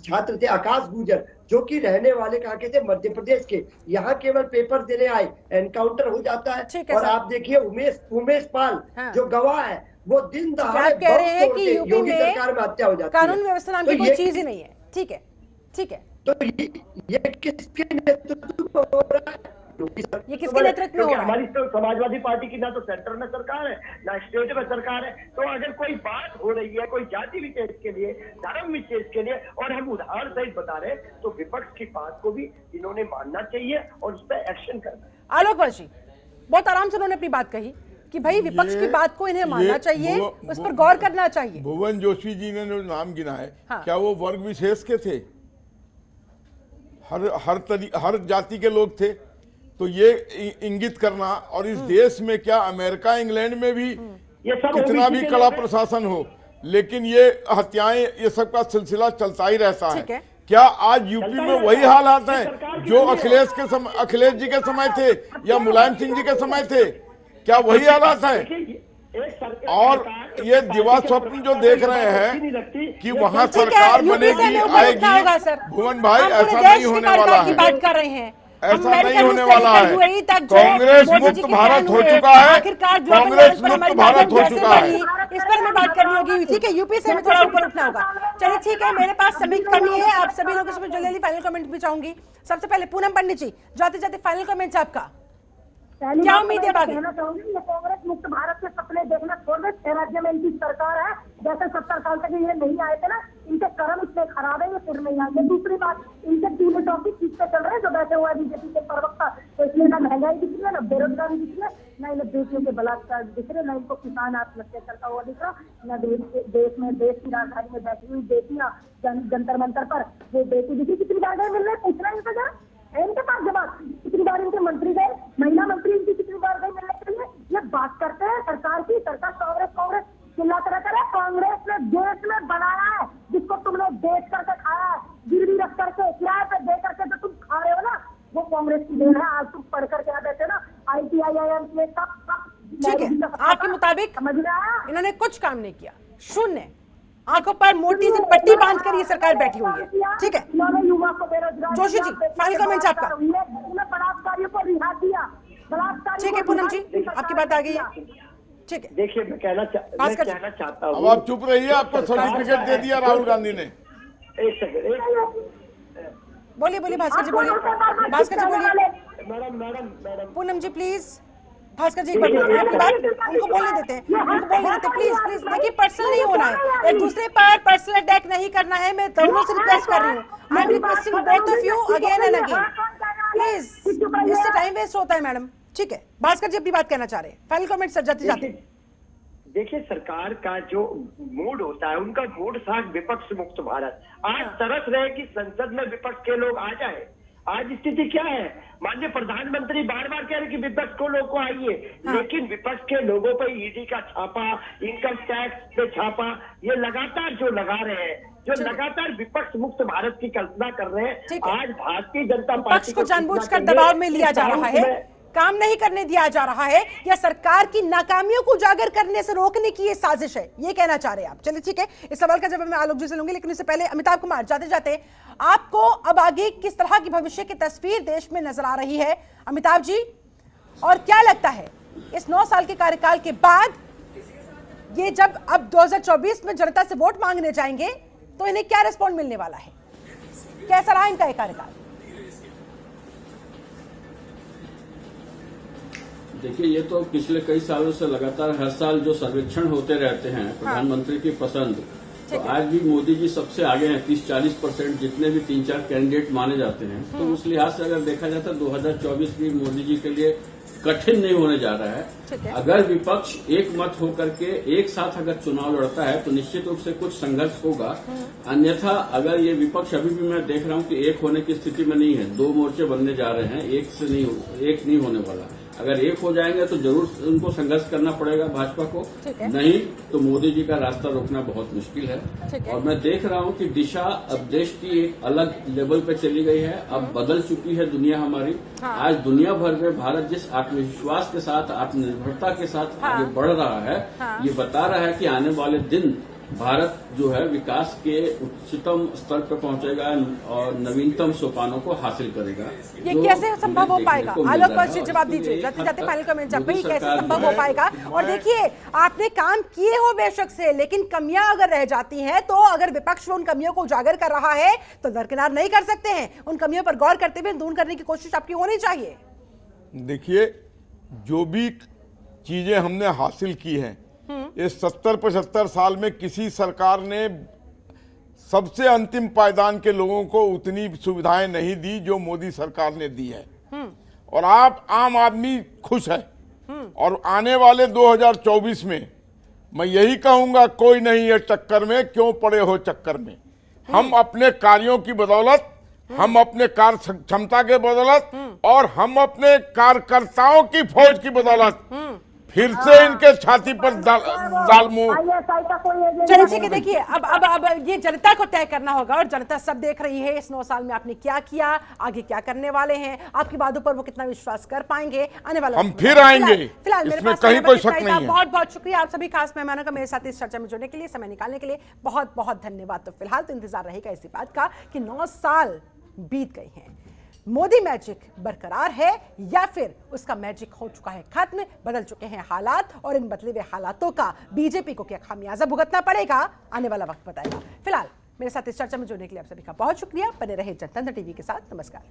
छात्र थे आकाश गुजर जो कि रहने वाले कहाँ के थे, मध्य प्रदेश के, यहाँ केवल पेपर देने आए, एनकाउंटर हो जाता है। और आप देखिए उमेश पाल जो गवाह है वो दिन दहाड़े कह रहे हैं कि यूपी में सरकार में हत्या हो जाती है, कानून व्यवस्था नाम की कोई चीज ही नहीं है। ठीक है, ठीक है, तो ये किसके नेतृत्व में हो रहा है? ये किसके नेतृत्व में हो रहा है? हमारी तो समाजवादी पार्टी की ना तो सेंटर में सरकार है ना स्टेट में सरकार है। तो अगर कोई बात हो रही है कोई जाति विशेष के लिए, धर्म विशेष के लिए, और हम उदाहरण सहित बता रहे हैं, तो विपक्ष की बात को भी इन्होंने मानना चाहिए और उस पर एक्शन करना है। आलोक वर्षी बहुत आराम से उन्होंने अपनी बात कही कि भाई विपक्ष की बात को इन्हें मानना चाहिए, उस पर गौर करना चाहिए। भुवन जोशी जी ने जो नाम गिना है, हाँ। क्या वो वर्ग विशेष के थे? हर जाति के लोग थे। तो ये इंगित करना, और इस देश में क्या अमेरिका इंग्लैंड में भी कितना भी कड़ा प्रशासन हो, लेकिन ये हत्याएं ये सब का सिलसिला चलता ही रहता है। क्या आज यूपी में वही हालात हैं जो अखिलेश जी के समय थे या मुलायम सिंह जी के समय थे? क्या वही हालात हैं? और ये दिवा स्वप्न जो देख रहे हैं कि वहां सरकार बनेगी आएगी, भुवन भाई ऐसा नहीं होने वाला है, बात कर रहे हैं, ऐसा नहीं होने वाला है। कांग्रेस मुक्त भारत हो चुका है, कांग्रेस मुक्त भारत हो चुका है। इस पर हमें बात करनी होगी। ठीक है, यूपी से हमें थोड़ा ऊपर उठना होगा। चलिए ठीक है, मेरे पास समय की कमी है, आप सभी लोगों से जल्दी फाइनल कमेंट भी चाहूंगी। सबसे पहले पूनम पंडित जी, जाते जाते फाइनल कमेंट आपका क्या उम्मीद है? बाकी कहना चाहूंगी ये कांग्रेस मुक्त भारत के सपने देखना छोड़ दे। 6 राज्य में इनकी सरकार है, जैसे 70 साल तक ये नहीं आए थे ना, इनके कर्म इतने खराब है ये फिर नहीं आएंगे। दूसरी बात, इनके 3 टॉपिक ठीक से चल रहे हैं जो बैठे हुए बीजेपी के प्रवक्ता, तो इसलिए ना महंगाई दिख रही है, ना बेरोजगारी दिख रही है, ना इन्हें बेटियों के बलात्कार दिख रहे, ना इनको किसान आत्महत्या करता हुआ दिख रहा, न देश में देश की राजधानी में बैठी हुई बेटियां जंतर मंतर पर वो बेटी दिखी। कितनी बार गए मिलने, पूछना इनका जरा, इनके पास जवाब। कितनी बार इनके मंत्री गए, महिला मंत्री इनकी कितनी बार गए मिलने के लिए? ये बात करते हैं सरकार की, सरकार कांग्रेस चिल्लाते रहते हैं। कांग्रेस ने देश में बनाया है जिसको तुमने बेच करके खाया है, गिरवी रख करके, किराए पे दे करके जो तुम खा रहे हो ना, वो कांग्रेस की देन है। आज तुम पढ़ करके आ देते ना IIT IIM में सब ठीक है। आपके मुताबिक समझ में आया? इन्होंने कुछ काम नहीं किया, शून्य, आंखों पर मोटी सी पट्टी बांध कर ये सरकार बैठी हुई है। ठीक है युवा को बेरोजगार, जोशी जी, फाइनल कमेंट आपका। बलात्कारियों को रिहा किया। ठीक है पूनम जी, आपकी बात आ गई है। ठीक है, देखिए मैं कहना चाहता हूँ, अब आप चुप रहिए, आपको सर्टिफिकेट दे दिया राहुल गांधी ने। एक सेकंड, बोलिए भास्कर जी, बोलिए भास्कर जी, बोलिए। मैडम पूनम जी प्लीज, भास्कर जी एक बार बोलिए अपनी बात, उनको बोलने देते हैं, उनको बोलने देते हैं प्लीज प्लीज। देखिए पर्सनल नहीं होना है, एक दूसरे पर पर्सनल अटैक नहीं करना है। मैं दोनों से रिक्वेस्ट कर रही हूँ, I am requesting both of you again and again please, इससे टाइम वेस्ट होता है मैडम। ठीक है, भास्कर जी अपनी बात कहना चाह रहे हैं, फाइनल कमेंट सर जाते जाते। देखिए, सरकार का जो मूड होता है, उनका मूड था विपक्ष मुक्त भारत। आज तरस रहे कि संसद में विपक्ष के लोग आ जाए। आज स्थिति क्या है, माननीय प्रधानमंत्री बार बार कह रहे कि विपक्ष को लोग को आइए, लेकिन विपक्ष के लोगों पर ईडी का छापा, इनकम टैक्स पे छापा, ये लगातार जो लगा रहे हैं, जो लगातार विपक्ष मुक्त भारत की कल्पना कर रहे हैं। आज भारतीय जनता पार्टी को जानबूझकर दबाव में लिया जा रहा है, काम नहीं करने दिया जा रहा है, या सरकार की नाकामियों को उजागर करने से रोकने की ये साजिश है, ये कहना चाह रहे हैं आप। चलिए ठीक है, इस सवाल का जवाब मैं आलोक जी से लूंगी, लेकिन इससे पहले अमिताभ कुमार जाते जाते आपको अब आगे किस तरह की भविष्य की तस्वीर देश में नजर आ रही है अमिताभ जी, और क्या लगता है इस 9 साल के कार्यकाल के बाद ये जब अब 2024 में जनता से वोट मांगने जाएंगे तो इन्हें क्या रिस्पॉन्ड मिलने वाला है, कैसा रहा इनका ये कार्यकाल? देखिए, ये तो पिछले कई सालों से लगातार हर साल जो सर्वेक्षण होते रहते हैं प्रधानमंत्री की पसंद, तो आज भी मोदी जी सबसे आगे हैं। 30-40% जितने भी 3-4 कैंडिडेट माने जाते हैं, तो उस लिहाज से अगर देखा जाए तो 2024 भी मोदी जी के लिए कठिन नहीं होने जा रहा है। अगर विपक्ष एक मत होकर के एक साथ अगर चुनाव लड़ता है तो निश्चित रूप से कुछ संघर्ष होगा। अन्यथा अगर ये विपक्ष अभी भी मैं देख रहा हूं कि एक होने की स्थिति में नहीं है, 2 मोर्चे बनने जा रहे हैं, एक नहीं होने वाला। अगर एक हो जाएंगे तो जरूर उनको संघर्ष करना पड़ेगा भाजपा को, नहीं तो मोदी जी का रास्ता रोकना बहुत मुश्किल है। और मैं देख रहा हूं कि दिशा अब देश की एक अलग लेवल पे चली गई है, अब बदल चुकी है दुनिया हमारी। आज दुनिया भर में भारत जिस आत्मविश्वास के साथ, आत्मनिर्भरता के साथ आगे बढ़ रहा है, ये बता रहा है कि आने वाले दिन भारत जो है विकास के उच्चतम स्तर पर पहुंचेगा और नवीनतम सोपानों को हासिल करेगा। ये कैसे संभव हो पाएगा? आलोक जी जवाब दीजिए, जाते जाते फाइनल कमेंट जब भी कैसे संभव हो पाएगा? और देखिए, आपने काम किए हो बेशक से, लेकिन कमियां अगर रह जाती हैं तो अगर विपक्ष उन कमियों को उजागर कर रहा है तो दरकिनार नहीं कर सकते हैं। उन कमियों पर गौर करते हुए दूर करने की कोशिश आपकी होनी चाहिए। देखिए, जो भी चीजें हमने हासिल की हैं, इस 70-75 साल में किसी सरकार ने सबसे अंतिम पायदान के लोगों को उतनी सुविधाएं नहीं दी जो मोदी सरकार ने दी है। और आप आम आदमी खुश है। और आने वाले 2024 में मैं यही कहूंगा, कोई नहीं है टक्कर में, क्यों पड़े हो चक्कर में। हम अपने कार्यों की बदौलत, हम अपने कार्य क्षमता के बदौलत और हम अपने कार्यकर्ताओं की फौज की बदौलत फिर से इनके छाती पर दाल मुंह। चलिए देखिए, अब ये जनता को तय करना होगा, और जनता सब देख रही है इस 9 साल में आपने क्या किया, आगे क्या करने वाले हैं, आपकी बातों पर वो कितना विश्वास कर पाएंगे आने वाला। हम फिर आएंगे, फिलहाल मेरे पास कहीं कोई शक नहीं है। बहुत बहुत शुक्रिया आप सभी खास मेहमानों का मेरे साथ इस चर्चा में जुड़ने के लिए, समय निकालने के लिए बहुत बहुत धन्यवाद। तो फिलहाल तो इंतजार रहेगा इसी बात का कि 9 साल बीत गए हैं, मोदी मैजिक बरकरार है या फिर उसका मैजिक हो चुका है खत्म, बदल चुके हैं हालात, और इन बदले हुए हालातों का बीजेपी को क्या खामियाजा भुगतना पड़ेगा, आने वाला वक्त बताएगा। फिलहाल मेरे साथ इस चर्चा में जुड़ने के लिए आप सभी का बहुत शुक्रिया। बने रहे जनतंत्र टीवी के साथ। नमस्कार।